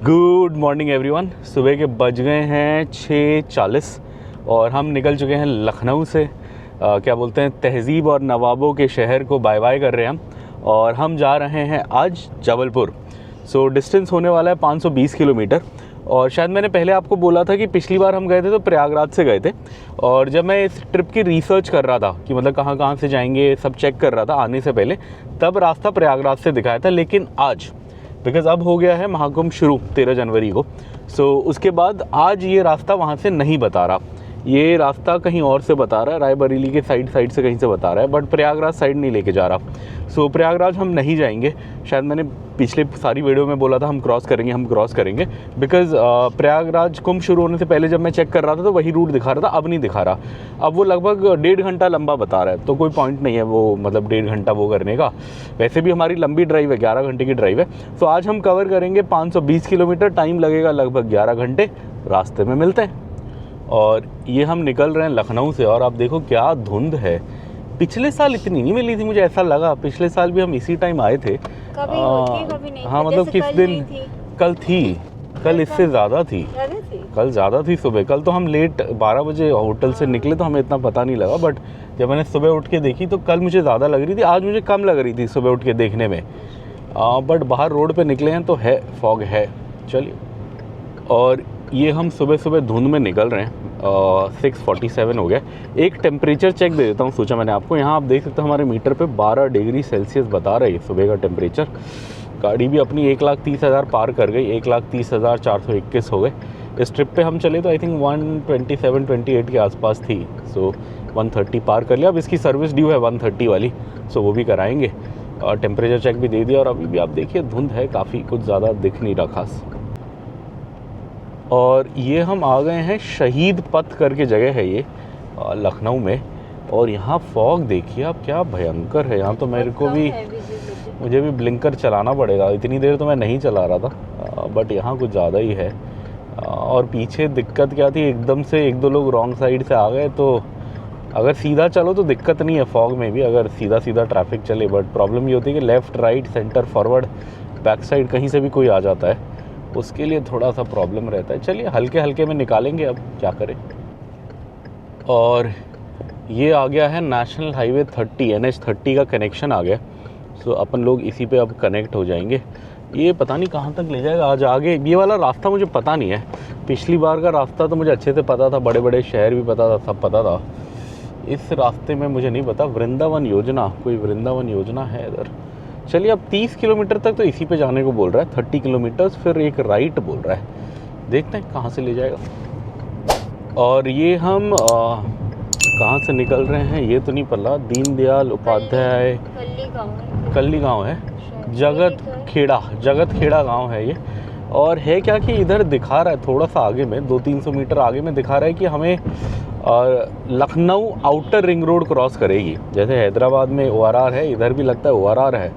Good morning everyone. सुबह के बज गए हैं 6:40 और हम निकल चुके हैं लखनऊ से। क्या बोलते हैं, तहज़ीब और नवाबों के शहर को बाय बाय कर रहे हैं हम, और हम जा रहे हैं आज जबलपुर। सो डिस्टेंस होने वाला है 520 किलोमीटर। और शायद मैंने पहले आपको बोला था कि पिछली बार हम गए थे तो प्रयागराज से गए थे, और जब मैं इस ट्रिप की रिसर्च कर रहा था कि मतलब कहाँ कहाँ से जाएंगे सब चेक कर रहा था आने से पहले, तब रास्ता प्रयागराज से दिखाया था। लेकिन आज बिकॉज़ अब हो गया है महाकुंभ शुरू 13 जनवरी को, सो उसके बाद आज ये रास्ता वहाँ से नहीं बता रहा, ये रास्ता कहीं और से बता रहा है, रायबरेली के साइड से कहीं से बता रहा है, बट प्रयागराज साइड नहीं लेके जा रहा। सो प्रयागराज हम नहीं जाएंगे। शायद मैंने पिछले सारी वीडियो में बोला था हम क्रॉस करेंगे बिकॉज़ प्रयागराज कुंभ शुरू होने से पहले जब मैं चेक कर रहा था तो वही रूट दिखा रहा था, अब नहीं दिखा रहा। अब वो लगभग 1.5 घंटा लंबा बता रहा है, तो कोई पॉइंट नहीं है वो मतलब 1.5 घंटा वो करने का। वैसे भी हमारी लंबी ड्राइव है, 11 घंटे की ड्राइव है। सो आज हम कवर करेंगे 520 किलोमीटर, टाइम लगेगा लगभग 11 घंटे। रास्ते में मिलते हैं। और ये हम निकल रहे हैं लखनऊ से, और आप देखो क्या धुंध है। पिछले साल इतनी नहीं मिली थी, मुझे ऐसा लगा। पिछले साल भी हम इसी टाइम आए थे। कभी होती कभी नहीं। हाँ मतलब किस दिन, कल थी, कल इससे ज़्यादा थी, कल ज़्यादा थी सुबह। कल तो हम लेट 12 बजे होटल से निकले तो हमें इतना पता नहीं लगा, बट जब मैंने सुबह उठ के देखी तो कल मुझे ज़्यादा लग रही थी, आज मुझे कम लग रही थी सुबह उठ के देखने में। बट बाहर रोड पे निकले हैं तो है, फॉग है। चलिए, और ये हम सुबह सुबह धुंध में निकल रहे हैं। 6:47 हो गया। एक टेम्परेचर चेक दे देता हूँ, सोचा मैंने आपको। यहाँ आप देख सकते हो हमारे मीटर पे 12 डिग्री सेल्सियस बता रहा है सुबह का टेम्परेचर। गाड़ी भी अपनी 1,30,000 पार कर गई, 1,30,421 हो गए। इस ट्रिप पे हम चले तो आई थिंक 127-128 के आसपास थी। सो 130 पार कर लिया। अब इसकी सर्विस ड्यू है 130 वाली, सो वो भी कराएंगे। और टेम्परेचर चेक भी दे दिया। और अभी भी आप देखिए धुंध है काफ़ी, कुछ ज़्यादा दिख नहीं रहा खास। और ये हम आ गए हैं शहीद पथ करके जगह है ये लखनऊ में। और यहाँ फॉग देखिए आप, क्या भयंकर है। यहाँ तो मेरे को भी, मुझे भी ब्लिंकर चलाना पड़ेगा। इतनी देर तो मैं नहीं चला रहा था, बट यहाँ कुछ ज़्यादा ही है। और पीछे दिक्कत क्या थी, एकदम से 1-2 लोग रॉन्ग साइड से आ गए। तो अगर सीधा चलो तो दिक्कत नहीं है फॉग में भी, अगर सीधा ट्रैफिक चले। बट प्रॉब्लम ये होती है कि left, right, centre, forward, back side कहीं से भी कोई आ जाता है, उसके लिए थोड़ा सा प्रॉब्लम रहता है। चलिए हल्के हल्के में निकालेंगे, अब क्या करें। और ये आ गया है नेशनल हाईवे 30, NH30 का कनेक्शन आ गया। सो अपन लोग इसी पे अब कनेक्ट हो जाएंगे। ये पता नहीं कहाँ तक ले जाएगा आज आगे। ये वाला रास्ता मुझे पता नहीं है, पिछली बार का रास्ता तो मुझे अच्छे से पता था, बड़े बड़े शहर भी पता था, सब पता था। इस रास्ते में मुझे नहीं पता। वृंदावन योजना, कोई वृंदावन योजना है इधर। चलिए, अब 30 किलोमीटर तक तो इसी पे जाने को बोल रहा है, 30 किलोमीटर्स, फिर एक राइट बोल रहा है। देखते हैं कहाँ से ले जाएगा। और ये हम कहाँ से निकल रहे हैं ये तो नहीं पता। दीनदयाल उपाध्याय कल्ली गांव है, जगत खेड़ा गांव है ये। और है क्या कि इधर दिखा रहा है थोड़ा सा आगे में, 200-300 मीटर आगे में दिखा रहा है कि हमें Lucknow outer ring road cross करेगी। जैसे हैदराबाद में ORR है, इधर भी लगता है ORR है।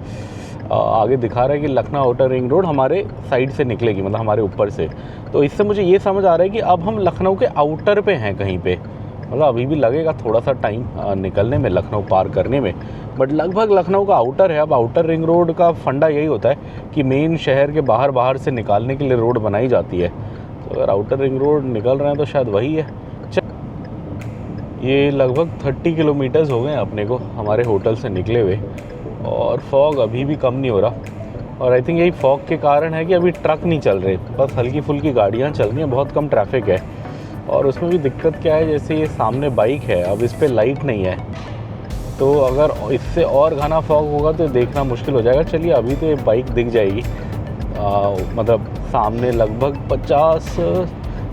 आगे दिखा रहा है कि लखनऊ आउटर रिंग रोड हमारे साइड से निकलेगी, मतलब हमारे ऊपर से। तो इससे मुझे ये समझ आ रहा है कि अब हम लखनऊ के आउटर पे हैं कहीं पे। मतलब अभी भी लगेगा थोड़ा सा टाइम निकलने में, लखनऊ पार करने में, बट लगभग लखनऊ का आउटर है। अब आउटर रिंग रोड का फंडा यही होता है कि मेन शहर के बाहर से निकालने के लिए रोड बनाई जाती है। तो अगर आउटर रिंग रोड निकल रहे हैं तो शायद वही है। ये लगभग 30 किलोमीटर्स हो गए अपने को हमारे होटल से निकले हुए, और फॉग अभी भी कम नहीं हो रहा। और आई थिंक यही फॉग के कारण है कि अभी ट्रक नहीं चल रहे, बस हल्की फुल्की गाड़ियाँ चल रही हैं, बहुत कम ट्रैफिक है। और उसमें भी दिक्कत क्या है, जैसे ये सामने बाइक है, अब इस पर लाइट नहीं है, तो अगर इससे और घना फॉग होगा तो देखना मुश्किल हो जाएगा। चलिए, अभी तो ये बाइक दिख जाएगी, मतलब सामने लगभग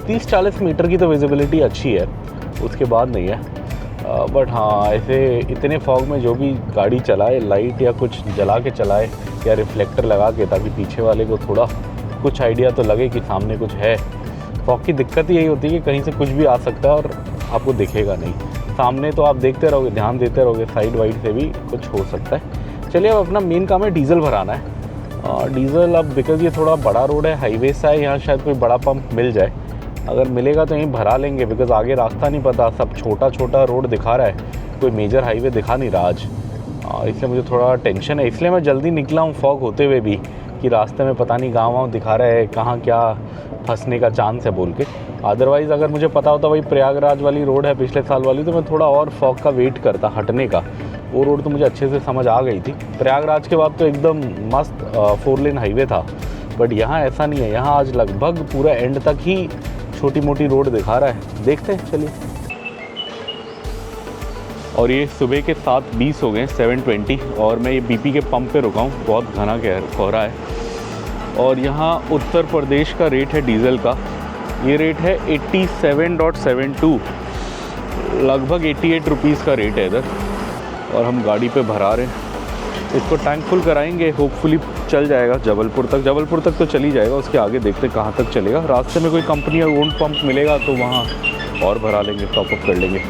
30-40 मीटर की तो विजिबिलिटी अच्छी है, उसके बाद नहीं है। बट हाँ, ऐसे इतने फॉग में जो भी गाड़ी चलाए, लाइट या कुछ जला के चलाए या रिफ्लेक्टर लगा के, ताकि पीछे वाले को थोड़ा कुछ आइडिया तो लगे कि सामने कुछ है। फॉग की दिक्कत यही होती है कि कहीं से कुछ भी आ सकता है और आपको दिखेगा नहीं। सामने तो आप देखते रहोगे, ध्यान देते रहोगे, साइड वाइड से भी कुछ हो सकता है। चलिए, अब अपना मेन काम है डीजल भराना है। डीजल अब बिकॉज़ ये थोड़ा बड़ा रोड है, हाईवे सा है, यहाँ शायद कोई बड़ा पंप मिल जाए। अगर मिलेगा तो यहीं भरा लेंगे, बिकॉज़ आगे रास्ता नहीं पता, सब छोटा रोड दिखा रहा है, कोई मेजर हाईवे दिखा नहीं रहा आज। इसलिए मुझे थोड़ा टेंशन है, इसलिए मैं जल्दी निकला हूँ फॉग होते हुए भी, कि रास्ते में पता नहीं गाँव दिखा रहा है कहाँ क्या फंसने का चांस है बोल के। अदरवाइज़ अगर मुझे पता होता वही प्रयागराज वाली रोड है पिछले साल वाली, तो मैं थोड़ा और फॉग का वेट करता हटने का। वो रोड तो मुझे अच्छे से समझ आ गई थी। प्रयागराज के बाद तो एकदम मस्त 4 लेन हाईवे था, बट यहाँ ऐसा नहीं है। यहाँ आज लगभग पूरा एंड तक ही छोटी मोटी रोड दिखा रहा है। देखते हैं, चलिए। और ये सुबह के 7:20 हो गए, 7:20, और मैं ये बीपी के पंप पे रुका हूँ। बहुत घना कोहरा है। और यहाँ उत्तर प्रदेश का रेट है डीजल का, ये रेट है 87.72, लगभग 88 रुपीज़ का रेट है इधर। और हम गाड़ी पे भरा रहे हैं, इसको टैंक फुल कराएंगे, होपफुली चल जाएगा जबलपुर तक तो चल ही जाएगा। उसके आगे देखते कहाँ तक चलेगा। रास्ते में कोई कंपनी या ओन पंप मिलेगा तो वहाँ और भरा लेंगे, टॉपअप कर लेंगे।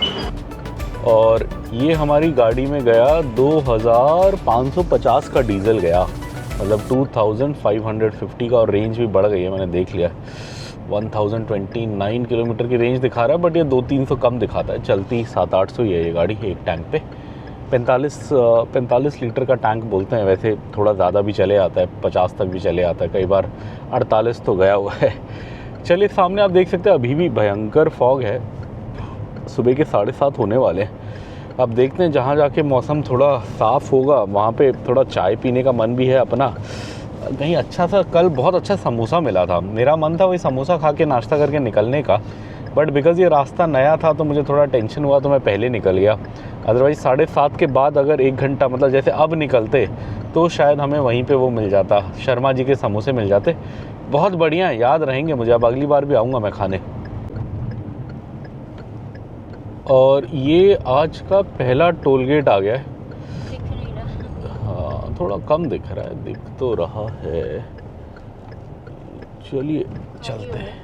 और ये हमारी गाड़ी में गया 2550 का डीजल गया, मतलब 2550 का। और रेंज भी बढ़ गई है, मैंने देख लिया, 1029 किलोमीटर की रेंज दिखा रहा है, बट ये 200-300 कम दिखाता है। चलती 700-800 ही है ये गाड़ी एक टैंक पे। 45 लीटर का टैंक बोलते हैं, वैसे थोड़ा ज़्यादा भी चले आता है, 50 तक भी चले आता है, कई बार 48 तो गया हुआ है। चलिए, सामने आप देख सकते हैं अभी भी भयंकर फॉग है। सुबह के 7:30 होने वाले हैं। अब देखते हैं जहाँ जाके मौसम थोड़ा साफ़ होगा वहाँ पे थोड़ा चाय पीने का मन भी है अपना। कहीं अच्छा सा, कल बहुत अच्छा समोसा मिला था, मेरा मन था वही समोसा खा के नाश्ता करके निकलने का, बट बिकॉज़ ये रास्ता नया था तो मुझे थोड़ा टेंशन हुआ, तो मैं पहले निकल गया। अदरवाइज़ 7:30 के बाद अगर 1 घंटा, मतलब जैसे अब निकलते, तो शायद हमें वहीं पे वो मिल जाता, शर्मा जी के समोसे मिल जाते। बहुत बढ़िया है, याद रहेंगे मुझे, अब अगली बार भी आऊँगा मैं खाने। और ये आज का पहला टोल गेट आ गया है। दिख नहीं रहा। हाँ, थोड़ा कम दिख रहा है, दिख तो रहा है। चलिए चलते हैं।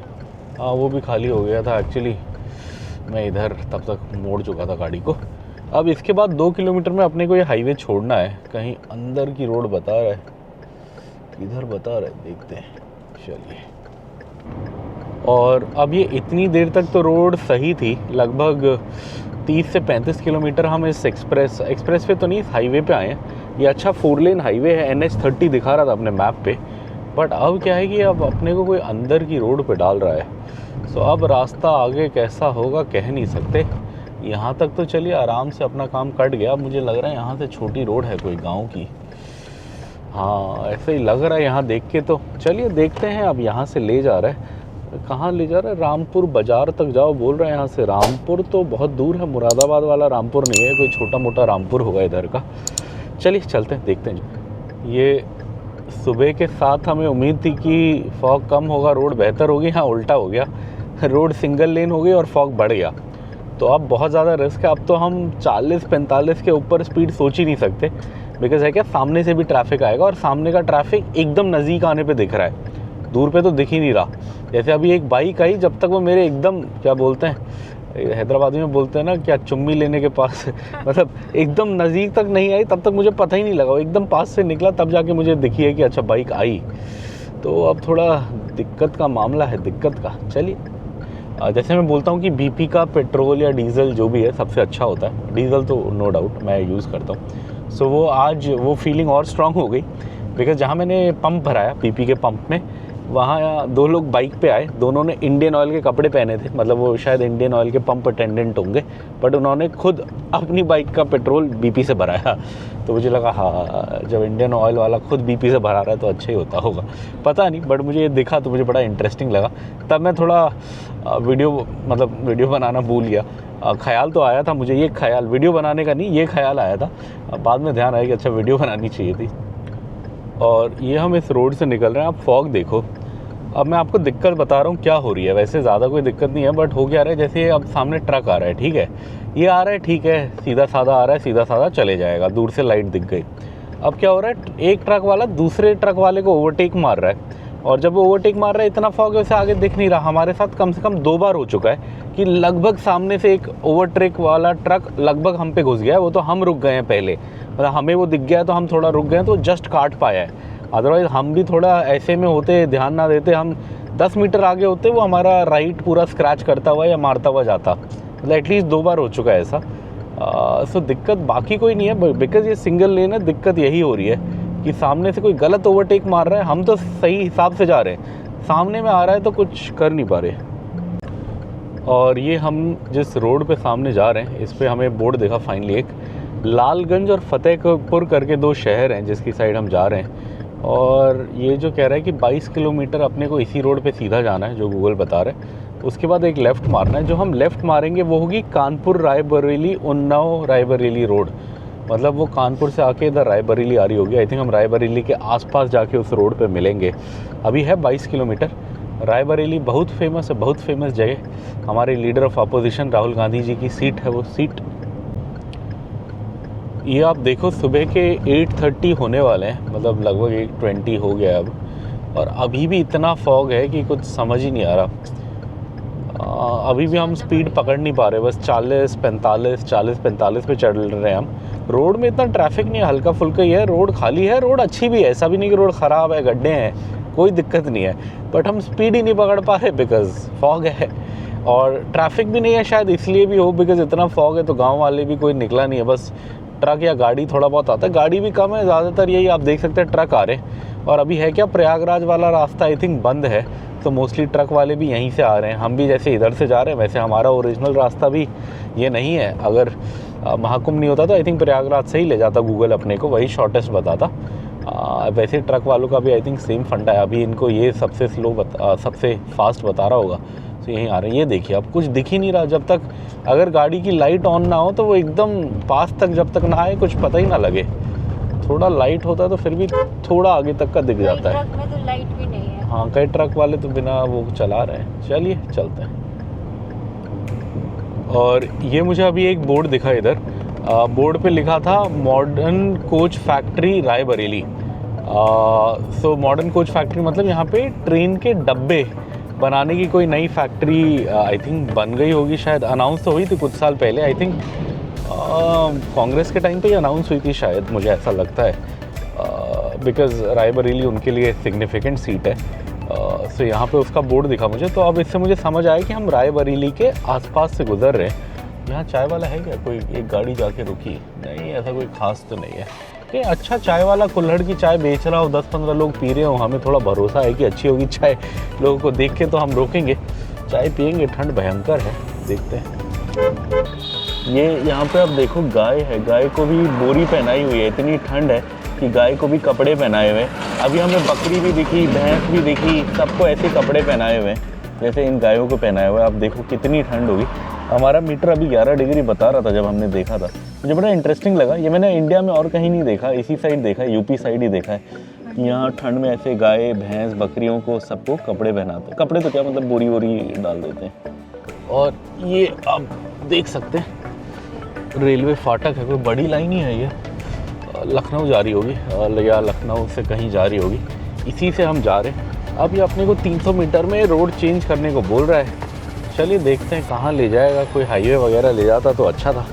हाँ, वो भी खाली हो गया था एक्चुअली, मैं इधर तब तक मोड़ चुका था गाड़ी को। अब इसके बाद 2 किलोमीटर में अपने को ये हाईवे छोड़ना है। कहीं अंदर की रोड बता रहा है, इधर बता रहा है, देखते हैं। चलिए। और अब ये इतनी देर तक तो रोड सही थी, लगभग 30 से 35 किलोमीटर हम इस एक्सप्रेस पे तो नहीं, इस हाईवे पे आए हैं। ये अच्छा 4 लेन हाईवे है, NH30 दिखा रहा था अपने मैप पे। बट अब क्या है कि अब अपने को कोई अंदर की रोड पे डाल रहा है। सो अब रास्ता आगे कैसा होगा कह नहीं सकते। यहाँ तक तो चलिए आराम से अपना काम कट गया। अब मुझे लग रहा है यहाँ से छोटी रोड है कोई गाँव की। हाँ, ऐसे ही लग रहा है यहाँ देख के तो। चलिए देखते हैं। अब यहाँ से ले जा रहा है, कहाँ ले जा रहा है? रामपुर बाज़ार तक जाओ बोल रहे हैं यहाँ से। रामपुर तो बहुत दूर है, मुरादाबाद वाला रामपुर नहीं है, कोई छोटा मोटा रामपुर होगा इधर का। चलिए चलते हैं, देखते हैं। ये सुबह के साथ हमें उम्मीद थी कि फॉग कम होगा, रोड बेहतर होगी। हाँ, उल्टा हो गया, रोड सिंगल लेन हो गई और फॉग बढ़ गया। तो अब बहुत ज़्यादा रिस्क है। अब तो हम 40-45 के ऊपर स्पीड सोच ही नहीं सकते, बिकॉज़ है क्या, सामने से भी ट्रैफिक आएगा और सामने का ट्रैफिक एकदम नज़दीक आने पे दिख रहा है, दूर पे तो दिख ही नहीं रहा। जैसे अभी एक बाइक आई, जब तक वो मेरे एकदम, क्या बोलते हैं हैदराबादी में बोलते हैं ना, क्या चुम्मी लेने के पास मतलब एकदम नज़दीक तक नहीं आई, तब तक मुझे पता ही नहीं लगा। वो एकदम पास से निकला तब जाके मुझे दिखी है कि अच्छा बाइक आई। तो अब थोड़ा दिक्कत का मामला है, दिक्कत का। चलिए, जैसे मैं बोलता हूँ कि बीपी का पेट्रोल या डीज़ल जो भी है सबसे अच्छा होता है। डीज़ल तो नो डाउट मैं यूज़ करता हूँ। सो वो आज वो फीलिंग और स्ट्रांग हो गई, बिकॉज़ जहाँ मैंने पंप भराया बीपी के पंप में, वहाँ 2 लोग बाइक पे आए, दोनों ने इंडियन ऑयल के कपड़े पहने थे, मतलब वो शायद इंडियन ऑयल के पंप अटेंडेंट होंगे, बट उन्होंने खुद अपनी बाइक का पेट्रोल बीपी से भराया। तो मुझे लगा हाँ, जब इंडियन ऑयल वाला खुद बीपी से भरा रहा है तो अच्छा ही होता होगा, पता नहीं, बट मुझे ये दिखा तो मुझे बड़ा इंटरेस्टिंग लगा। तब मैं थोड़ा वीडियो बनाना भूल गया। ख्याल तो आया था मुझे, ये ख्याल वीडियो बनाने का नहीं, ये ख्याल आया था। बाद में ध्यान आया कि अच्छा वीडियो बनानी चाहिए थी। और ये हम इस रोड से निकल रहे हैं। आप फॉग देखो। अब मैं आपको दिक्कत बता रहा हूँ क्या हो रही है। वैसे ज़्यादा कोई दिक्कत नहीं है, बट हो क्या रहा है, जैसे अब सामने ट्रक आ रहा है, ठीक है, ये आ रहा है, ठीक है, सीधा साधा आ रहा है, सीधा साधा चले जाएगा, दूर से लाइट दिख गई। अब क्या हो रहा है, एक ट्रक वाला दूसरे ट्रक वाले को ओवरटेक मार रहा है, और जब वो ओवरटेक मार रहा है इतना फॉग है उसे आगे दिख नहीं रहा। हमारे साथ कम से कम 2 बार हो चुका है कि लगभग सामने से एक ओवरटेक वाला ट्रक लगभग हम पे घुस गया है। वो तो हम रुक गए हैं पहले, मतलब हमें वो दिख गया तो हम थोड़ा रुक गए, तो जस्ट काट पाया है। अदरवाइज़ हम भी थोड़ा ऐसे में होते, ध्यान ना देते, हम 10 मीटर आगे होते, वो हमारा राइट पूरा स्क्रैच करता हुआ या मारता हुआ जाता। मतलब एटलीस्ट 2 बार हो चुका है ऐसा। सो दिक्कत बाकी कोई नहीं है, बिकॉज़ ये सिंगल लेन है, दिक्कत यही हो रही है कि सामने से कोई गलत ओवरटेक मार रहा है, हम तो सही हिसाब से जा रहे हैं, सामने में आ रहा है तो कुछ कर नहीं पा रहे। और ये हम जिस रोड पे सामने जा रहे हैं इस पे हमें बोर्ड देखा फाइनली, एक लालगंज और फतेहपुर करके दो शहर हैं जिसकी साइड हम जा रहे हैं। और ये जो कह रहा है कि 22 किलोमीटर अपने को इसी रोड पे सीधा जाना है जो गूगल बता रहा है, उसके बाद एक लेफ़्ट मारना है। जो हम लेफ़्ट मारेंगे वो होगी कानपुर रायबरेली उन्नाव रायबरेली रोड, मतलब वो कानपुर से आके इधर रायबरेली आ रही होगी। आई थिंक हम रायबरेली के आसपास जाके उस रोड पे मिलेंगे। अभी है 22 किलोमीटर। रायबरेली बहुत फेमस है, बहुत फेमस जगह, हमारे leader of opposition Rahul Gandhi ji की सीट है वो सीट। ये आप देखो सुबह के 8:30 होने वाले हैं, मतलब लगभग 8:20 हो गया अब, और अभी भी इतना फॉग है कि कुछ समझ ही नहीं आ रहा। अभी भी हम स्पीड पकड़ नहीं पा रहे, बस 40-45 पे चल रहे हैं हम। रोड में इतना ट्रैफिक नहीं है, हल्का फुल्का ही है, रोड खाली है, रोड अच्छी भी है, ऐसा भी नहीं कि रोड ख़राब है, गड्ढे हैं, कोई दिक्कत नहीं है, बट हम स्पीड ही नहीं पकड़ पा रहे बिकॉज फॉग है। और ट्रैफिक भी नहीं है, शायद इसलिए भी हो बिकॉज इतना फॉग है तो गांव वाले भी कोई निकला नहीं है, बस ट्रक या गाड़ी थोड़ा बहुत आता है, गाड़ी भी कम है, ज़्यादातर यही आप देख सकते हैं ट्रक आ रहे हैं। और अभी है क्या, प्रयागराज वाला रास्ता आई थिंक बंद है, तो मोस्टली ट्रक वाले भी यहीं से आ रहे हैं। हम भी जैसे इधर से जा रहे हैं वैसे हमारा ओरिजिनल रास्ता भी ये नहीं है। अगर महाकुंभ नहीं होता तो आई थिंक प्रयागराज से ही ले जाता गूगल अपने को, वही शॉर्टेस्ट बताता। वैसे ट्रक वालों का भी आई थिंक सेम फंडा है, अभी इनको ये सबसे सबसे फास्ट बता रहा होगा, तो यहीं आ रहे हैं। ये देखिए अब कुछ दिख ही नहीं रहा, जब तक अगर गाड़ी की लाइट ऑन ना हो तो वो एकदम पास तक जब तक ना आए कुछ पता ही ना लगे। थोड़ा लाइट होता है तो फिर भी थोड़ा आगे तक का दिख जाता है। ट्रक में तो लाइट भी नहीं है। हाँ, कई ट्रक वाले तो बिना वो चला रहे हैं। चलिए चलते हैं। और ये मुझे अभी एक बोर्ड दिखा इधर, बोर्ड पे लिखा था modern coach factory Raebareli. So modern coach factory मतलब यहाँ पे ट्रेन के डब्बे बनाने की कोई नई फैक्ट्री आई थिंक बन गई होगी, शायद अनाउंस तो हुई थी कुछ साल पहले, आई थिंक कांग्रेस के टाइम पे ही अनाउंस हुई थी शायद, मुझे ऐसा लगता है, बिकॉज़ रायबरेली उनके लिए सिग्निफिकेंट सीट है। सो यहाँ पे उसका बोर्ड दिखा मुझे, तो अब इससे मुझे समझ आया कि हम रायबरेली के आसपास से गुजर रहे हैं। यहाँ चाय वाला है क्या, कोई एक गाड़ी जाके रुकी? नहीं, ऐसा कोई खास तो नहीं है। कि अच्छा चाय वाला कुल्हड़ की चाय बेच रहा हो, 10-15 लोग पी रहे हो, हमें थोड़ा भरोसा है कि अच्छी होगी चाय, लोगों को देख के तो हम रोकेंगे, चाय पियेंगे। ठंड भयंकर है, देखते हैं। ये यहाँ पे आप देखो गाय है, गाय को भी बोरी पहनाई हुई है, इतनी ठंड है कि गाय को भी कपड़े पहनाए हुए हैं। अभी हमें बकरी भी दिखी, भैंस भी दिखी, सबको ऐसे कपड़े पहनाए हुए हैं जैसे इन गायों को पहनाया हुआ है। आप देखो कितनी ठंड होगी। हमारा मीटर अभी 11 डिग्री बता रहा था जब हमने देखा था, मुझे बड़ा इंटरेस्टिंग लगा। ये मैंने इंडिया में और कहीं नहीं देखा, इसी साइड देखा है, यूपी साइड ही देखा है कि यहाँ ठंड में ऐसे गाय भैंस बकरियों को सबको कपड़े पहनाते हैं। कपड़े तो क्या मतलब बोरी वोरी डाल देते हैं। और ये आप देख सकते हैं रेलवे फाटक है, कोई बड़ी लाइन ही है, ये लखनऊ जा रही होगी या लखनऊ से कहीं जा रही होगी, इसी से हम जा रहे हैं। अब ये अपने को 300 मीटर में रोड चेंज करने को बोल रहा है। चलिए देखते हैं कहाँ ले जाएगा, कोई हाईवे वगैरह ले जाता तो अच्छा था।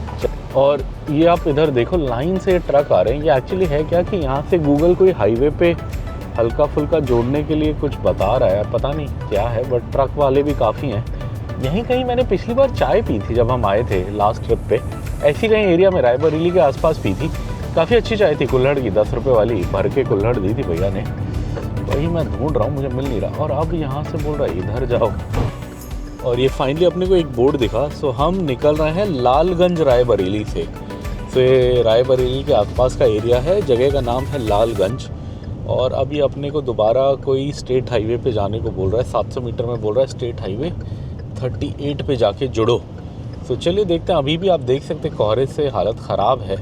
और ये आप इधर देखो लाइन से ट्रक आ रहे हैं। ये एक्चुअली है क्या कि यहाँ से गूगल कोई हाईवे पे हल्का फुल्का जोड़ने के लिए कुछ बता रहा है, पता नहीं क्या है, बट ट्रक वाले भी काफ़ी हैं। यहीं कहीं मैंने पिछली बार चाय पी थी जब हम आए थे लास्ट ट्रिप पे, ऐसी कहीं एरिया में रायबरेली के आसपास पी थी, काफ़ी अच्छी चाय थी, कुल्हड़ की 10 रुपये वाली भर के कुल्हड़ दी थी भैया ने। वही मैं ढूंढ रहा हूँ, मुझे मिल नहीं रहा। और अब यहाँ से बोल रहा है इधर जाओ। और ये फाइनली अपने को एक बोर्ड दिखा। सो हम निकल रहे हैं लालगंज रायबरेली से। सो ये रायबरेली के आसपास का एरिया है, जगह का नाम है लालगंज। और अभी अपने को दोबारा कोई स्टेट हाईवे पे जाने को बोल रहा है, 700 मीटर में बोल रहा है, स्टेट हाईवे 38 पे जाके जुड़ो। तो चलिए देखते हैं। अभी भी आप देख सकते हैं कोहरे से हालत ख़राब है,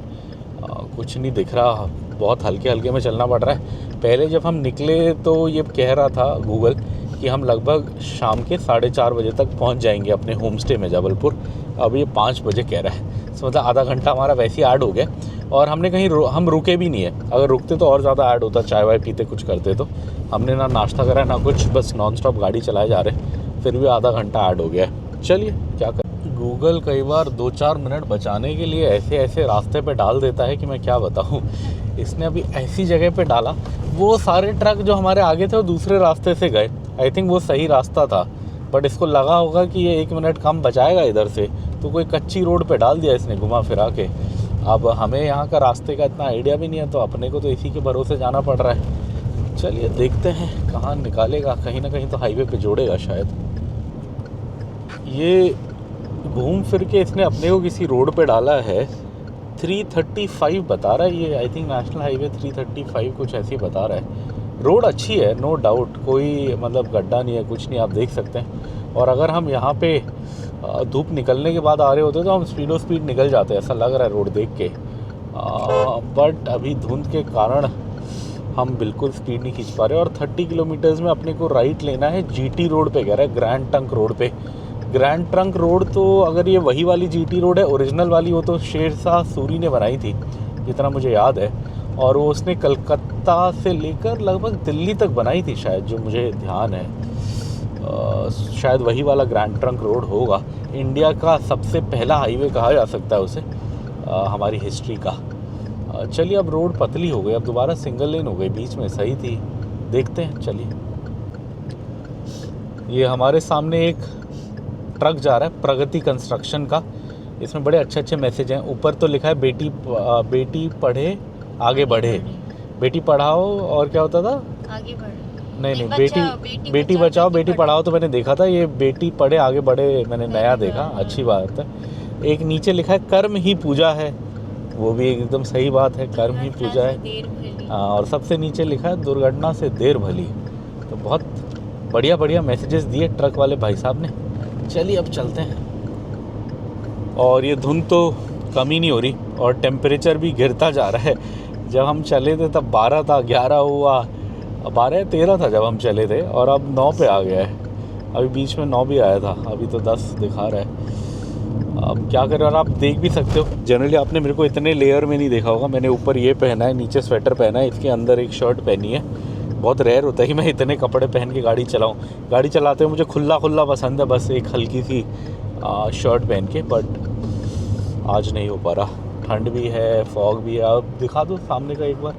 कुछ नहीं दिख रहा, बहुत हल्के हल्के में चलना पड़ रहा है। पहले जब हम निकले तो ये कह रहा था गूगल कि हम लगभग शाम के 4:30 बजे तक पहुंच जाएंगे अपने होम स्टे में जबलपुर। अब ये 5 बजे कह रहा है, तो मतलब आधा घंटा हमारा वैसे ही ऐड हो गया। और हमने कहीं हम रुके भी नहीं है, अगर रुकते तो और ज़्यादा ऐड होता, चाय वाय पीते कुछ करते। तो हमने ना नाश्ता करा ना कुछ, बस नॉन स्टॉप गाड़ी चलाए जा रहे, फिर भी आधा घंटा ऐड हो गया है। चलिए क्या कर, गूगल कई बार 2-4 मिनट बचाने के लिए ऐसे ऐसे रास्ते पे डाल देता है कि मैं क्या बताऊँ। इसने अभी ऐसी जगह पे डाला, वो सारे ट्रक जो हमारे आगे थे वो दूसरे रास्ते से गए, आई थिंक वो सही रास्ता था, बट इसको लगा होगा कि ये 1 मिनट कम बचाएगा इधर से, तो कोई कच्ची रोड पे डाल दिया इसने घुमा फिरा के। अब हमें यहाँ का रास्ते का इतना आइडिया भी नहीं है, तो अपने को तो इसी के भरोसे जाना पड़ रहा है। चलिए देखते हैं कहाँ निकालेगा, कहीं ना कहीं तो हाईवे पे जोड़ेगा शायद। ये घूम फिर के इसने अपने को किसी रोड पे डाला है। 335 बता रहा है ये, आई थिंक नेशनल हाईवे 335 कुछ ऐसी बता रहा है। रोड अच्छी है, नो डाउट, कोई मतलब गड्ढा नहीं है, कुछ नहीं, आप देख सकते हैं। और अगर हम यहाँ पे धूप निकलने के बाद आ रहे होते तो हम स्पीड निकल जाते, ऐसा लग रहा है रोड देख के। बट अभी धुंध के कारण हम बिल्कुल स्पीड नहीं खींच पा रहे। और 30 किलोमीटर्स में अपने को राइट लेना है, जीटी रोड पे कह रहा है, ग्रैंड ट्रंक रोड पे। ग्रैंड ट्रंक रोड तो अगर ये वही वाली जीटी रोड है ओरिजिनल वाली, वो तो शेरशाह सूरी ने बनाई थी जितना मुझे याद है, और वो उसने कलकत्ता से लेकर लगभग दिल्ली तक बनाई थी शायद, जो मुझे ध्यान है। शायद वही वाला ग्रैंड ट्रंक रोड होगा। इंडिया का सबसे पहला हाईवे कहा जा सकता है उसे, हमारी हिस्ट्री का। चलिए अब रोड पतली हो गई, अब दोबारा सिंगल लेन हो गई, बीच में सही थी, देखते हैं। चलिए ये हमारे सामने एक ट्रक जा रहा है प्रगति कंस्ट्रक्शन का। इसमें बड़े अच्छे अच्छे मैसेज हैं। ऊपर तो लिखा है बेटी पढ़े आगे बढ़े, बेटी पढ़ाओ और क्या होता था, आगे बढ़े, नहीं बेटी बचाओ बेटी पढ़ाओ तो मैंने देखा था, ये बेटी पढ़े आगे बढ़े मैंने नया देखा, अच्छी बात है। एक नीचे लिखा है कर्म ही पूजा है, वो भी एकदम सही बात है, कर्म ही पूजा है। और सबसे नीचे लिखा है दुर्घटना से देर भली। तो बहुत बढ़िया मैसेजेस दिए ट्रक वाले भाई साहब ने। चलिए अब चलते हैं। और ये धुंध तो कम ही नहीं हो रही और टेम्परेचर भी गिरता जा रहा है। जब हम चले थे तब 12 था, 11 हुआ, 12 13 था जब हम चले थे, और अब 9 पे आ गया है। अभी बीच में 9 भी आया था, अभी तो 10 दिखा रहा है। अब क्या करें, और आप देख भी सकते हो, जनरली आपने मेरे को इतने लेयर में नहीं देखा होगा। मैंने ऊपर ये पहना है, नीचे स्वेटर पहना है, इसके अंदर एक शर्ट पहनी है। बहुत रेयर होता है कि मैं इतने कपड़े पहन के गाड़ी चलाऊं। गाड़ी चलाते हुए मुझे खुला पसंद है, बस एक हल्की सी शर्ट पहन के, बट आज नहीं हो पा रहा। ठंड भी है, फॉग भी है। अब दिखा दो सामने का एक बार,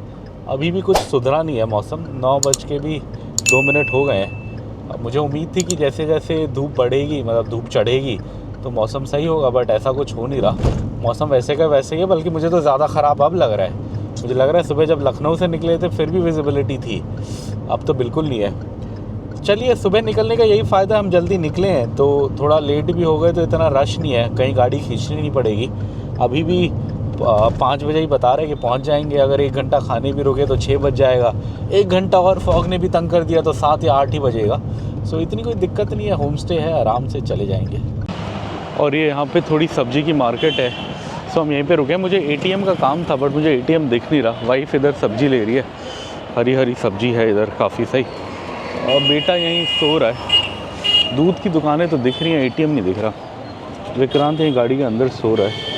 अभी भी कुछ सुधरा नहीं है मौसम। 9:02 हो गए हैं। अब मुझे उम्मीद थी कि जैसे जैसे धूप बढ़ेगी, मतलब धूप चढ़ेगी तो मौसम सही होगा, बट ऐसा कुछ हो नहीं रहा। मौसम वैसे का वैसे ही है, बल्कि मुझे तो ज़्यादा ख़राब अब लग रहा है। मुझे लग रहा है सुबह जब लखनऊ से निकले थे फिर भी विजिबिलिटी थी, अब तो बिल्कुल नहीं है। चलिए सुबह निकलने का यही फ़ायदा, हम जल्दी निकले हैं तो थोड़ा लेट भी हो गए तो इतना रश नहीं है, कहीं गाड़ी खींचनी नहीं पड़ेगी। अभी भी 5 बजे ही बता रहे कि पहुंच जाएंगे। अगर 1 घंटा खाने भी रुके तो 6 बज जाएगा। 1 घंटा और फॉग ने भी तंग कर दिया तो 7 या 8 ही बजेगा। सो इतनी कोई दिक्कत नहीं है, होम स्टे है, आराम से चले जाएंगे। और ये यहाँ पे थोड़ी सब्जी की मार्केट है, सो हम यहीं पे रुके। मुझे ATM का काम था, बट मुझे ATM दिख नहीं रहा। वाइफ इधर सब्जी ले रही है, हरी सब्जी है इधर, काफ़ी सही। और बेटा यहीं सो रहा है। दूध की दुकानें तो दिख रही हैं, ATM नहीं दिख रहा। विक्रांत यहीं गाड़ी के अंदर सो रहा है।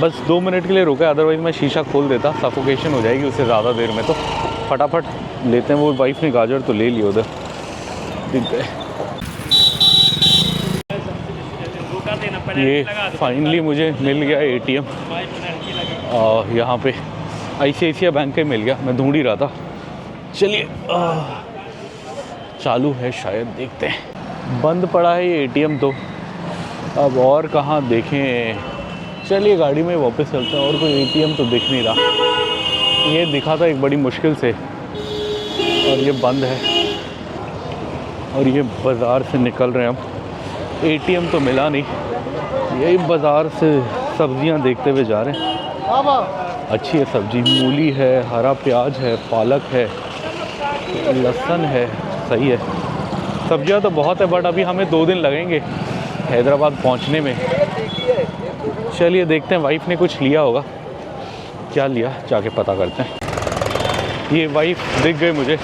बस 2 मिनट के लिए रुका, अदरवाइज़ मैं शीशा खोल देता, सफोकेशन हो जाएगी उससे ज़्यादा देर में। तो फटाफट लेते हैं। वो वाइफ ने गाजर तो ले लिया, उधर दिख गए। ये फाइनली मुझे मिल गया ATM, और यहाँ पे ICICI बैंक का मिल गया। मैं ढूंढ ही रहा था। चलिए चालू है शायद, देखते हैं। बंद पड़ा है ये ATM तो, अब और कहाँ देखें। चलिए गाड़ी में वापस चलते हैं, और कोई ATM तो दिख नहीं रहा। ये दिखा था एक बड़ी मुश्किल से, और ये बंद है। और ये बाज़ार से निकल रहे हैं हम, ATM तो मिला नहीं। यही बाज़ार से सब्जियां देखते हुए जा रहे हैं। अच्छी है सब्जी, मूली है, हरा प्याज है, पालक है, लहसुन है, सही है। सब्जियां तो बहुत है, बट अभी हमें 2 दिन लगेंगे हैदराबाद पहुंचने में। चलिए देखते हैं, वाइफ ने कुछ लिया होगा, क्या लिया जाके पता करते हैं। ये वाइफ दिख गई मुझे,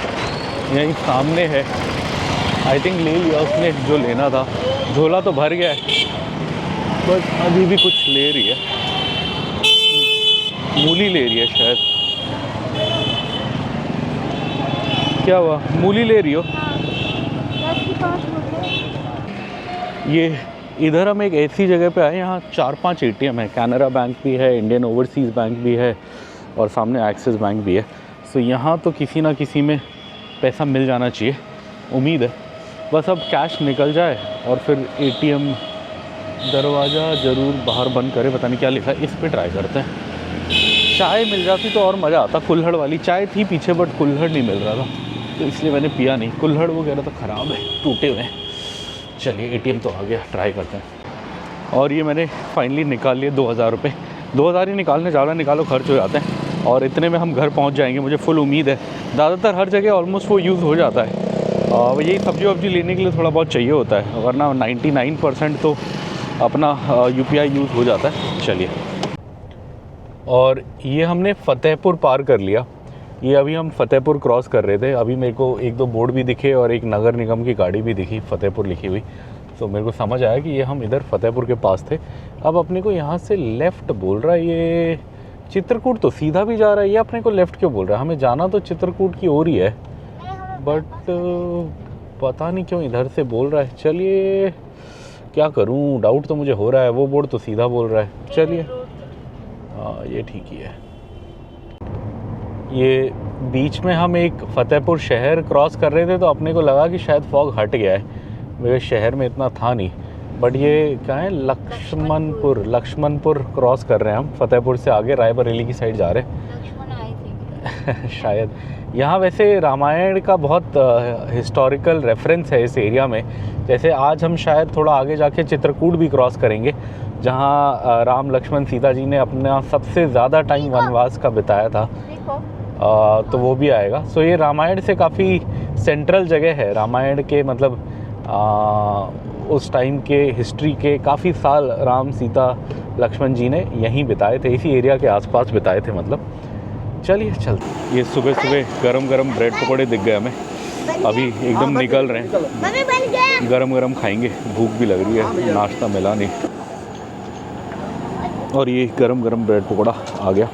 यहीं सामने है। आई थिंक ले लिया उसने जो लेना था। झोला तो भर गया है, बस अभी भी कुछ ले रही है। मूली ले रही है शायद। क्या हुआ, मूली ले रही हो? ये इधर हम एक ऐसी जगह पे आए, यहाँ 4-5 ATM है। कैनरा बैंक भी है, इंडियन ओवरसीज़ बैंक भी है, और सामने एक्सिस बैंक भी है। सो यहाँ तो किसी ना किसी में पैसा मिल जाना चाहिए, उम्मीद है। बस अब कैश निकल जाए और फिर ATM दरवाज़ा ज़रूर बाहर बंद करे, पता नहीं क्या लिखा है, इस पे ट्राई करते हैं। चाय मिल जाती तो और मज़ा आता। कुल्हड़ वाली चाय थी पीछे, बट कुल्हड़ नहीं मिल रहा था, तो इसलिए मैंने पिया नहीं। कुल्हड़ वगैरह तो ख़राब है, टूटे हुए हैं। चलिए एटीएम तो आ गया, ट्राई करते हैं। और ये मैंने फाइनली निकाल लिए 2000 रुपये। 2000 ही निकालने, ज़्यादा निकालो खर्च हो जाते हैं, और इतने में हम घर पहुंच जाएंगे, मुझे फुल उम्मीद है। ज़्यादातर हर जगह ऑलमोस्ट वो यूज़ हो जाता है। यही सब्जी वब्जी लेने के लिए थोड़ा बहुत चाहिए होता है, वरना 99% तो अपना UPI यूज़ हो जाता है। चलिए, और ये हमने फ़तेहपुर पार कर लिया। ये अभी हम फ़तेहपुर क्रॉस कर रहे थे, अभी मेरे को एक दो बोर्ड भी दिखे और एक नगर निगम की गाड़ी भी दिखी फ़तेहपुर लिखी हुई, तो मेरे को समझ आया कि ये हम इधर फ़तेहपुर के पास थे। अब अपने को यहाँ से लेफ़्ट बोल रहा है, ये चित्रकूट तो सीधा भी जा रहा है, ये अपने को लेफ़्ट क्यों बोल रहा है? हमें जाना तो चित्रकूट की ओर ही है, बट पता नहीं क्यों इधर से बोल रहा है। चलिए क्या करूं, डाउट तो मुझे हो रहा है, वो बोर्ड तो सीधा बोल रहा है। चलिए हाँ, ये ठीक ही है। ये बीच में हम एक फ़तेहपुर शहर क्रॉस कर रहे थे, तो अपने को लगा कि शायद फॉग हट गया है, मेरे शहर में इतना था नहीं। बट ये क्या है, लक्ष्मणपुर क्रॉस कर रहे हैं हम। फ़तेहपुर से आगे रायबरेली की साइड जा रहे हैं। लक्ष्मण आए थे शायद यहाँ वैसे रामायण का बहुत हिस्टोरिकल रेफरेंस है इस एरिया में। जैसे आज हम शायद थोड़ा आगे जाके चित्रकूट भी क्रॉस करेंगे, जहाँ राम लक्ष्मण सीता जी ने अपना सबसे ज़्यादा टाइम वनवास का बिताया था, देखो। तो वो भी आएगा। सो ये रामायण से काफ़ी सेंट्रल जगह है। रामायण के मतलब उस टाइम के हिस्ट्री के काफ़ी साल राम सीता लक्ष्मण जी ने यहीं बिताए थे, इसी एरिया के आसपास बिताए थे मतलब। चलिए चलते। ये सुबह सुबह गरम गरम ब्रेड पकौड़े दिख गए हमें, अभी एकदम निकल रहे हैं, गरम गरम खाएंगे, भूख भी लग रही है, नाश्ता मिला नहीं। और ये गरम गरम ब्रेड पकौड़ा आ गया,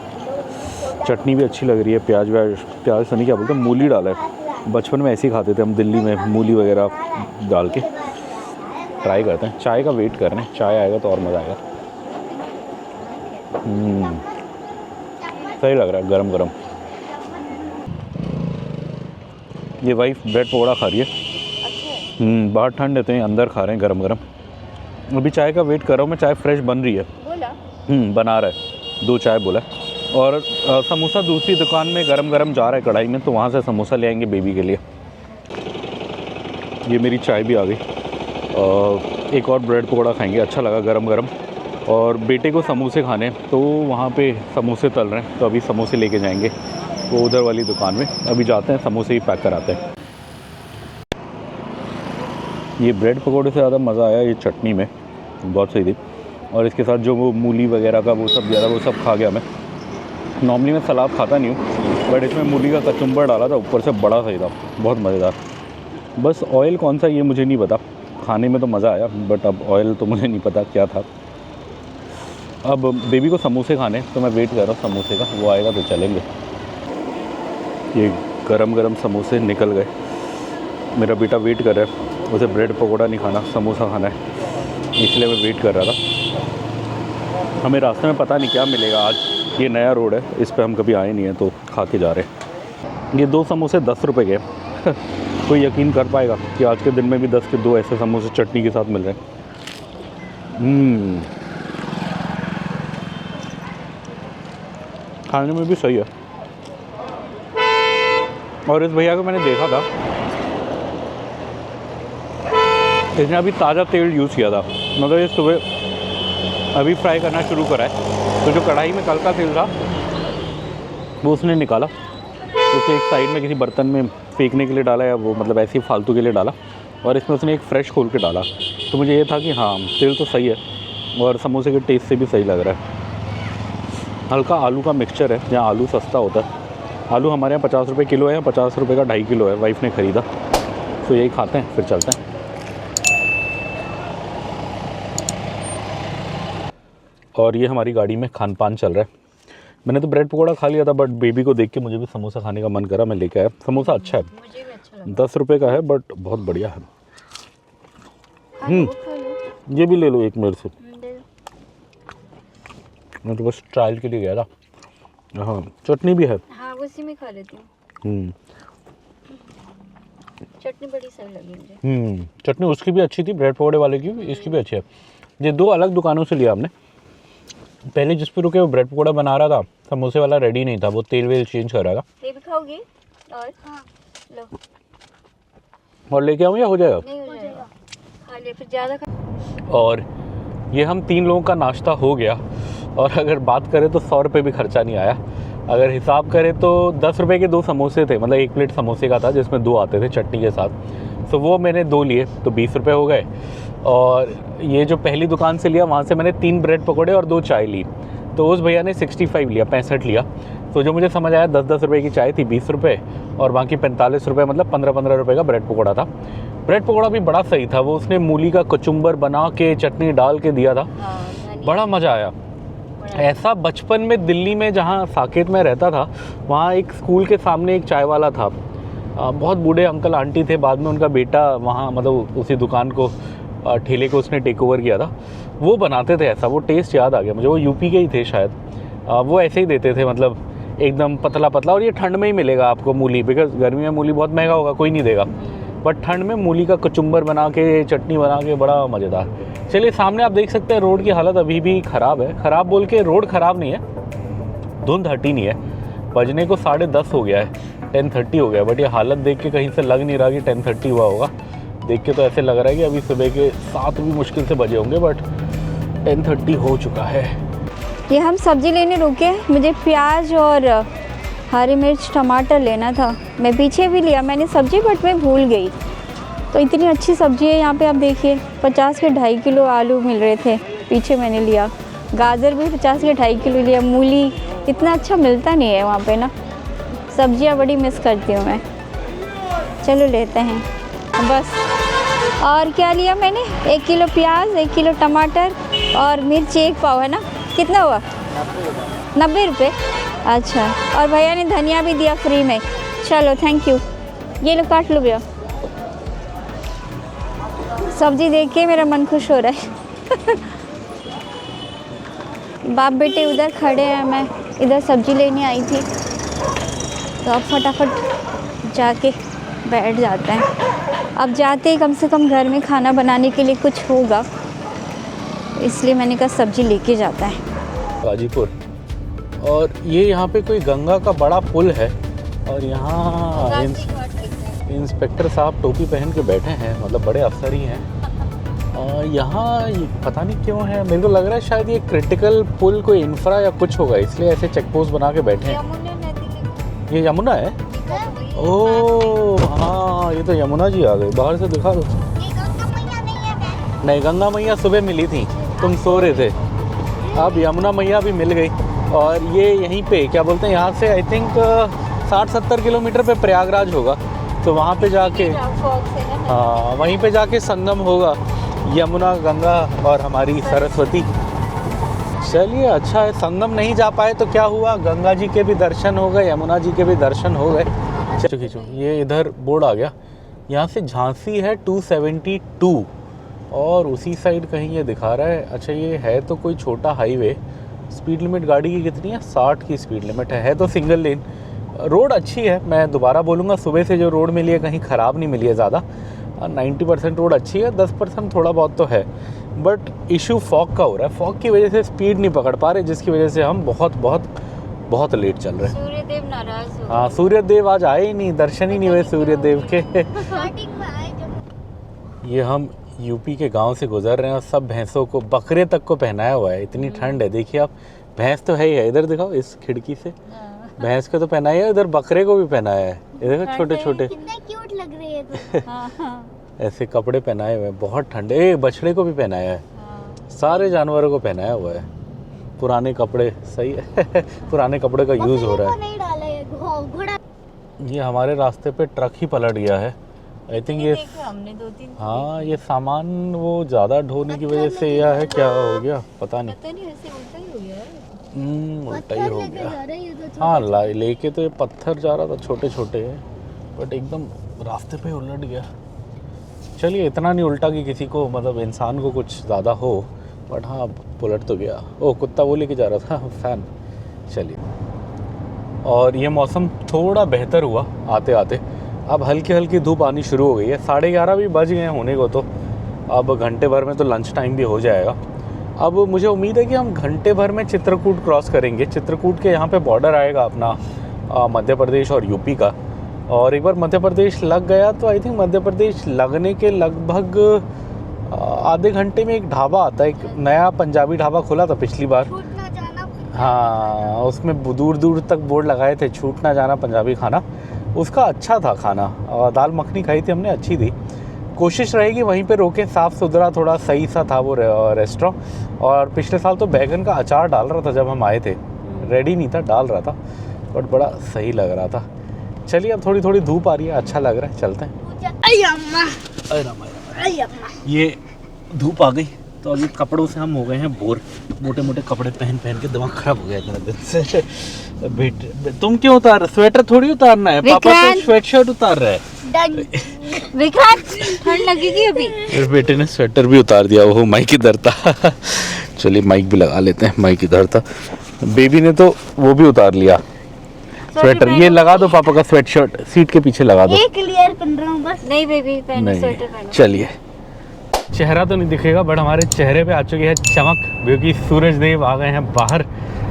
चटनी भी अच्छी लग रही है, प्याज से नहीं क्या बोलते हैं, मूली डाला है। बचपन में ऐसे ही खाते थे हम दिल्ली में, मूली वगैरह डाल के। ट्राई करते हैं, चाय का वेट कर रहे हैं, चाय आएगा तो और मज़ा आएगा। सही लग रहा है गरम गरम। ये वाइफ ब्रेड पकौड़ा खा रही है, बाहर ठंड देते हैं, अंदर खा रहे हैं गरम गरम। अभी चाय का वेट कर रहा हूँ मैं, चाय फ्रेश बन रही है। बोला बना रहा है, 2 चाय बोला। और समोसा दूसरी दुकान में गरम गरम जा रहा है कढ़ाई में, तो वहाँ से समोसा ले आएंगे बेबी के लिए। ये मेरी चाय भी आ गई, एक और ब्रेड पकौड़ा खाएंगे, अच्छा लगा गरम गरम। और बेटे को समोसे खाने, तो वहाँ पे समोसे तल रहे हैं, तो अभी समोसे लेके जाएंगे वो उधर वाली दुकान में। अभी जाते हैं, समोसे ही पैक कराते हैं। ये ब्रेड पकौड़े से ज़्यादा मज़ा आया ये चटनी में, बहुत सही थी। और इसके साथ जो वो मूली वगैरह का वो सब दिया था, वो सब खा गया मैं। नॉर्मली मैं सलाद खाता नहीं हूँ, बट इसमें मूली का कचुम्बर डाला था ऊपर से, बड़ा सही था, बहुत मज़ेदार। बस ऑयल कौन सा ये मुझे नहीं पता, खाने में तो मज़ा आया, बट अब ऑयल तो मुझे नहीं पता क्या था। अब बेबी को समोसे खाने, तो मैं वेट कर रहा हूँ समोसे का, वो आएगा तो चलेंगे। ये गरम गरम समोसे निकल गए, मेरा बेटा वेट कर रहा है, उसे ब्रेड पकौड़ा नहीं खाना, समोसा खाना है, इसलिए मैं वेट कर रहा था। हमें रास्ते में पता नहीं क्या मिलेगा आज, ये नया रोड है, इस पे हम कभी आए नहीं हैं, तो खा के जा रहे हैं। ये 2 समोसे 10 रुपये के, कोई यकीन कर पाएगा कि आज के दिन में भी 10 के 2 ऐसे समोसे चटनी के साथ मिल रहे हैं। खाने में भी सही है। और इस भैया को मैंने देखा था, इसने अभी ताज़ा तेल यूज़ किया था, मतलब ये सुबह अभी फ्राई करना शुरू करा है, तो जो कढ़ाई में कल का तेल था वो उसने निकाला, उसे एक साइड में किसी बर्तन में फेंकने के लिए डाला, या वो मतलब ऐसे ही फालतू के लिए डाला, और इसमें उसने एक फ़्रेश खोल के डाला। तो मुझे ये था कि हाँ तेल तो सही है, और समोसे के टेस्ट से भी सही लग रहा है। हल्का आलू का मिक्सचर है, जहाँ आलू सस्ता होता है। आलू हमारे यहाँ 50 रुपये किलो है, 50 रुपये का 2.5 किलो है, वाइफ ने ख़रीदा, तो यही खाते हैं फिर चलते हैं। और ये हमारी गाड़ी में खान पान चल रहा है। मैंने तो ब्रेड पकौड़ा खा लिया था, बट बेबी को देख के मुझे भी समोसा खाने का मन करा, मैं लेके आया। समोसा अच्छा है, मुझे भी अच्छा लगा। 10 रुपये का है, बट बहुत बढ़िया है। खा लो। ये भी ले लो एक मेरे से, दे दो। मैं तो बस ट्रायल के लिए गया था। हाँ चटनी भी है। हाँ उसी में खा लेती हूँ। चटनी बड़ी सही लगी मुझे। चटनी उसकी भी अच्छी थी, ब्रेड पकौड़े वाले की भी, इसकी भी अच्छी है। ये दो अलग दुकानों से लिया हमने। पहले जिस पे रुके वो ब्रेड पकौड़ा बना रहा था, समोसे वाला रेडी नहीं था, वो तेल वेल चेंज कर रहा था। ये भी खाओगी? और हाँ लो। और लेके आऊँ या हो जाएगा? नहीं हो जाएगा, खा ले फिर ज़्यादा खा। और ये हम 3 लोगों का नाश्ता हो गया। और अगर बात करें तो 100 रुपये भी खर्चा नहीं आया। अगर हिसाब करें तो 10 रुपये के 2 समोसे थे, मतलब 1 प्लेट समोसे का था जिसमें 2 आते थे चटनी के साथ। तो वो मैंने 2 लिए तो 20 रुपये हो गए। और ये जो पहली दुकान से लिया वहाँ से मैंने 3 ब्रेड पकौड़े और 2 चाय ली। तो उस भैया ने 65 लिया, 65 लिया। तो जो मुझे समझ आया 10-10 रुपये की चाय थी 20 रुपये, और बाकी 45 रुपये, मतलब 15-15 रुपये का ब्रेड पकौड़ा था। ब्रेड पकौड़ा भी बड़ा सही था। वो उसने मूली का कचुम्बर बना के चटनी डाल के दिया था, बड़ा मज़ा आया। ऐसा बचपन में दिल्ली में जहाँ साकेत में रहता था, वहाँ एक स्कूल के सामने एक चाय वाला था। बहुत बूढ़े अंकल आंटी थे, बाद में उनका बेटा वहाँ मतलब उसी दुकान को, ठेले को उसने टेक ओवर किया था। वो बनाते थे ऐसा, वो टेस्ट याद आ गया मुझे। वो यूपी के ही थे शायद। वो ऐसे ही देते थे, मतलब एकदम पतला पतला। और ये ठंड में ही मिलेगा आपको मूली, बिकॉज गर्मी में मूली बहुत महंगा होगा, कोई नहीं देगा। बट ठंड में मूली का कचुम्बर बना के, चटनी बना के, बड़ा मज़ेदार। चलिए, सामने आप देख सकते हैं रोड की हालत अभी भी ख़राब है। ख़राब बोल के रोड ख़राब नहीं है, धुंध हटी नहीं है। बजने को 10:30 हो गया है, 10:30 हो गया। बट ये हालत देख के कहीं से लग नहीं रहा कि 10:30 हुआ होगा। देख के तो ऐसे लग रहा है कि अभी सुबह के 7 भी मुश्किल से बजे होंगे, बट 10:30 हो चुका है। ये हम सब्ज़ी लेने रुके, मुझे प्याज और हरी मिर्च टमाटर लेना था। मैं पीछे भी लिया मैंने सब्ज़ी, बट मैं भूल गई। तो इतनी अच्छी सब्ज़ी है यहाँ पे, आप देखिए 50 के 2.5 किलो आलू मिल रहे थे, पीछे मैंने लिया। गाजर भी 50 के 2.5 किलो लिया। मूली इतना अच्छा मिलता नहीं है वहाँ पे ना, सब्जियाँ बड़ी मिस करती हूँ मैं। चलो लेते हैं बस। और क्या लिया मैंने? 1 किलो प्याज, 1 किलो टमाटर और मिर्च 1 पाव है ना, कितना हुआ? 90 रुपये। अच्छा, और भैया ने धनिया भी दिया फ्री में। चलो थैंक यू, ये लो काट लो भैया। सब्जी देख के मेरा मन खुश हो रहा है। बाप बेटे उधर खड़े हैं, मैं इधर सब्जी लेने आई थी। तो अब फटाफट जाके बैठ जाते हैं। अब जाते ही कम से कम घर में खाना बनाने के लिए कुछ होगा, इसलिए मैंने कहा सब्जी लेके जाता है। गाजीपुर, और ये यहाँ पे कोई गंगा का बड़ा पुल है। और यहाँ इंस्पेक्टर साहब टोपी पहन के बैठे हैं, मतलब बड़े अफसर ही हैं। और यहाँ पता नहीं क्यों है, मेरे को लग रहा है शायद ये क्रिटिकल पुल कोई इंफ्रा या कुछ होगा, इसलिए ऐसे चेक पोस्ट बना के बैठे हैं। ये यमुना है? ओह हाँ, ये तो यमुना जी आ गई। बाहर से दिखा दो। नहीं, गंगा मैया सुबह मिली थी, तुम सो रहे थे। अब यमुना मैया भी मिल गई। और ये यहीं पे क्या बोलते हैं, यहाँ से आई थिंक 60-70 किलोमीटर पे प्रयागराज होगा। तो वहाँ पे जाके, हाँ वहीं पे जाके संगम होगा यमुना, गंगा और हमारी सरस्वती। चलिए अच्छा है, संगम नहीं जा पाए तो क्या हुआ, गंगा जी के भी दर्शन हो गए, यमुना जी के भी दर्शन हो गए। खींचो, ये इधर बोर्ड आ गया, यहाँ से झांसी है 272, और उसी साइड कहीं ये दिखा रहा है। अच्छा, ये है तो कोई छोटा हाईवे। स्पीड लिमिट गाड़ी की कितनी है? 60 की स्पीड लिमिट है तो सिंगल लेन। रोड अच्छी है, मैं दोबारा बोलूँगा, सुबह से जो रोड मिली है कहीं ख़राब नहीं मिली है ज़्यादा। 90% रोड अच्छी है, 10% थोड़ा बहुत तो है। बट इशू फॉग का हो रहा है, फॉग की वजह से स्पीड नहीं पकड़ पा रहे, जिसकी वजह से हम बहुत लेट चल रहे हैं। सूर्यदेव नाराज हो। हाँ, सूर्यदेव आज आए ही नहीं, दर्शन ही नहीं हुए सूर्यदेव के। ये हम यूपी के गांव से गुजर रहे हैं और सब भैंसों को, बकरे तक को पहनाया हुआ है। इतनी ठंड है, देखिए आप, भैंस तो है ही है। इधर दिखाओ इस खिड़की से, भैंस को तो पहनाया है, उधर बकरे को भी पहनाया है। ये देखो छोटे छोटे, कितना क्यूट लग रही है तो। ऐसे कपड़े पहनाए हुए हैं, बहुत ठंड है। बछड़े को भी पहनाया है, सारे जानवरों को पहनाया हुआ है। पुराने कपड़े, सही है। पुराने कपड़े का यूज़ हो रहा है। ये हमारे रास्ते पे ट्रक ही पलट गया है, आई थिंक ये हमने 2-3। हाँ, ये सामान वो ज़्यादा ढोने की वजह से या है, क्या हो गया पता नहीं। पता नहीं, वैसे उल्टा ही हो गया है। उल्टा ही हो गया। हाँ, लेके तो ये पत्थर जा रहा था, छोटे छोटे हैं, बट एकदम रास्ते पे उलट गया। चलिए, इतना नहीं उल्टा कि किसी को, मतलब इंसान को कुछ ज़्यादा हो, बट हाँ उलट तो गया। ओह, कुत्ता वो लेके जा रहा था, फैन। चलिए, और ये मौसम थोड़ा बेहतर हुआ आते आते। अब हल्की हल्की धूप आनी शुरू हो गई है, 11:30 भी बज गए हैं होने को, तो अब घंटे भर में तो लंच टाइम भी हो जाएगा। अब मुझे उम्मीद है कि हम घंटे भर में चित्रकूट क्रॉस करेंगे। चित्रकूट के यहाँ पे बॉर्डर आएगा अपना मध्य प्रदेश और यूपी का, और एक बार मध्य प्रदेश लग गया तो आई थिंक मध्य प्रदेश लगने के लगभग आधे घंटे में एक ढाबा आता है, एक नया पंजाबी ढाबा खुला था पिछली बार। हाँ, उसमें दूर दूर तक बोर्ड लगाए थे, छूट ना जाना पंजाबी खाना। उसका अच्छा था खाना, दाल मखनी खाई थी हमने, अच्छी थी। कोशिश रहेगी वहीं पे रोके, साफ़ सुथरा थोड़ा सही सा था वो रेस्टोरेंट। और पिछले साल तो बैगन का अचार डाल रहा था जब हम आए थे, रेडी नहीं था, डाल रहा था, बट बड़ा सही लग रहा था। चलिए अब थोड़ी थोड़ी धूप आ रही है, अच्छा लग रहा है, चलते हैं। ये धूप आ गई तो अभी कपड़ों से हम हो गए हैं बोर। मोटे मोटे कपड़े पहन पहन के दिमाग खराब हो गया मेरा दिन से। बेटे तुम क्यों उतार, स्वेटर थोड़ी उतारना है, पापा तो स्वेट शर्ट उतार रहा है। ठंड लगेगी अभी। मेरे बेटे ने स्वेटर भी उतार दिया, वो माइक इधर था। चलिए माइक भी लगा लेते हैं, माइक इधर था। बेबी ने तो वो भी उतार लिया स्वेटर। ये लगा दो पापा का स्वेट शर्ट, सीट के पीछे लगा दो। ये क्लियर कर रहा हूं बस। नहीं बेबी पहनो, स्वेटर पहनो। चलिए, चेहरा तो नहीं दिखेगा बट हमारे चेहरे पे आ चुकी है चमक, क्योंकि सूरज देव आ गए हैं बाहर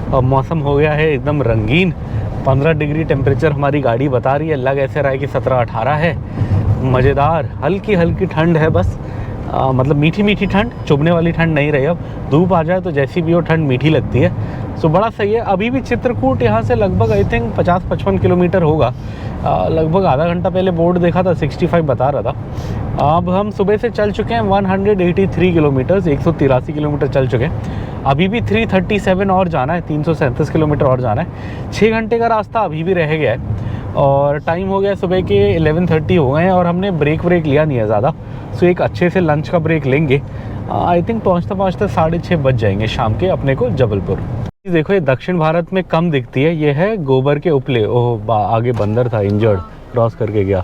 और मौसम हो गया है एकदम रंगीन। 15 डिग्री टेम्परेचर हमारी गाड़ी बता रही है, लग ऐसे रहा है कि 17-18 है। मज़ेदार हल्की हल्की ठंड है बस, मतलब मीठी मीठी ठंड, चुभने वाली ठंड नहीं रही। अब धूप आ जाए तो जैसी भी हो ठंड मीठी लगती है, सो बड़ा सही है। अभी भी चित्रकूट यहाँ से लगभग आई थिंक 50-55 किलोमीटर होगा। लगभग आधा घंटा पहले बोर्ड देखा था 65 बता रहा था। अब हम सुबह से चल चुके हैं 183 किलोमीटर्स, 183 किलोमीटर चल चुके हैं। अभी भी 337 और जाना है, 337 किलोमीटर और जाना है। 6 घंटे का रास्ता अभी भी रह गया है और टाइम हो गया सुबह के 11:30 हो गए हैं और हमने ब्रेक लिया नहीं है ज़्यादा। सो एक अच्छे से लंच का ब्रेक लेंगे। आई थिंक पहुँचते 6:30 बज जाएंगे शाम के अपने को जबलपुर। देखो ये दक्षिण भारत में कम दिखती है, ये है गोबर के उपले। ओह आगे बंदर था, इंजर्ड, क्रॉस करके गया।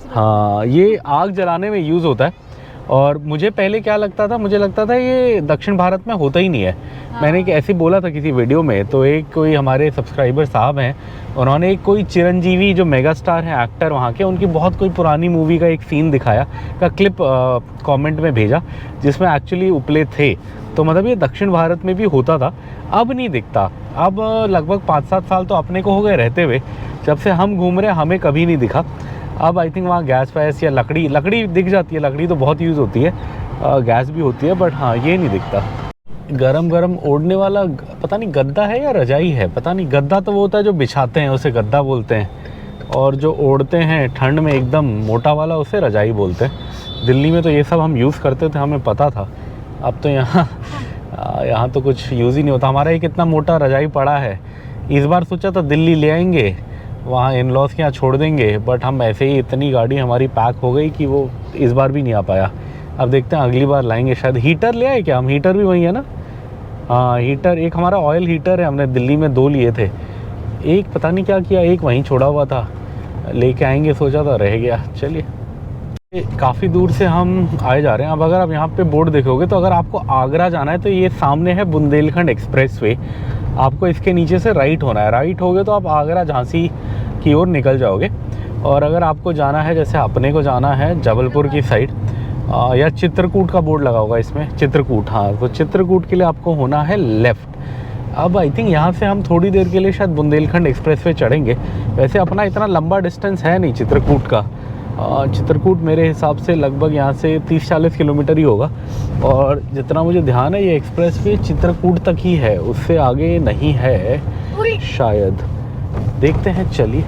हाँ, ये आग जलाने में यूज़ होता है। और मुझे पहले क्या लगता था, मुझे लगता था ये दक्षिण भारत में होता ही नहीं है। मैंने एक ऐसे बोला था किसी वीडियो में, तो एक कोई हमारे सब्सक्राइबर साहब हैं, उन्होंने एक कोई चिरंजीवी जो मेगा स्टार हैं एक्टर वहाँ के, उनकी बहुत कोई पुरानी मूवी का एक सीन दिखाया का क्लिप कमेंट में भेजा जिसमें एक्चुअली उपले थे। तो मतलब ये दक्षिण भारत में भी होता था, अब नहीं दिखता। अब लगभग 5-7 साल तो अपने को हो गए रहते हुए, जब से हम घूम रहे हमें कभी नहीं दिखा। अब आई थिंक वहाँ गैस वैस या लकड़ी दिख जाती है, लकड़ी तो बहुत यूज़ होती है, गैस भी होती है, बट हाँ ये नहीं दिखता। गरम गरम ओढ़ने वाला पता नहीं गद्दा है या रजाई है, पता नहीं। गद्दा तो वो होता है जो बिछाते हैं, उसे गद्दा बोलते हैं, और जो ओढ़ते हैं ठंड में एकदम मोटा वाला उसे रजाई बोलते हैं। दिल्ली में तो ये सब हम यूज़ करते थे, हमें पता था। अब तो यहाँ तो कुछ यूज़ ही नहीं होता। हमारा एक इतना मोटा रजाई पड़ा है, इस बार सोचा था दिल्ली ले आएंगे, वहाँ इन लॉज के यहाँ छोड़ देंगे, बट हम ऐसे ही इतनी गाड़ी हमारी पैक हो गई कि वो इस बार भी नहीं आ पाया। अब देखते हैं अगली बार लाएंगे शायद। हीटर ले आए क्या हम? हीटर भी वही है ना? हाँ हीटर, एक हमारा ऑयल हीटर है, हमने दिल्ली में 2 लिए थे, एक पता नहीं क्या किया, एक वहीं छोड़ा हुआ था, लेके आएंगे सोचा था, रह गया। चलिए, काफ़ी दूर से हम आए जा रहे हैं। अब अगर आप यहाँ पे बोर्ड देखोगे तो अगर आपको आगरा जाना है तो ये सामने है बुंदेलखंड एक्सप्रेसवे, आपको इसके नीचे से राइट होना है। राइट होगे तो आप आगरा झांसी की ओर निकल जाओगे। और अगर आपको जाना है, जैसे अपने को जाना है जबलपुर की साइड, या चित्रकूट का बोर्ड लगा होगा इसमें, चित्रकूट, हाँ, तो चित्रकूट के लिए आपको होना है लेफ़्ट। अब आई थिंक यहाँ से हम थोड़ी देर के लिए शायद बुंदेलखंड एक्सप्रेसवे चढ़ेंगे। वैसे अपना इतना लंबा डिस्टेंस है नहीं चित्रकूट का। चित्रकूट मेरे हिसाब से लगभग यहाँ से 30-40 किलोमीटर ही होगा, और जितना मुझे ध्यान है ये एक्सप्रेसवे चित्रकूट तक ही है, उससे आगे नहीं है शायद। देखते हैं, चलिए।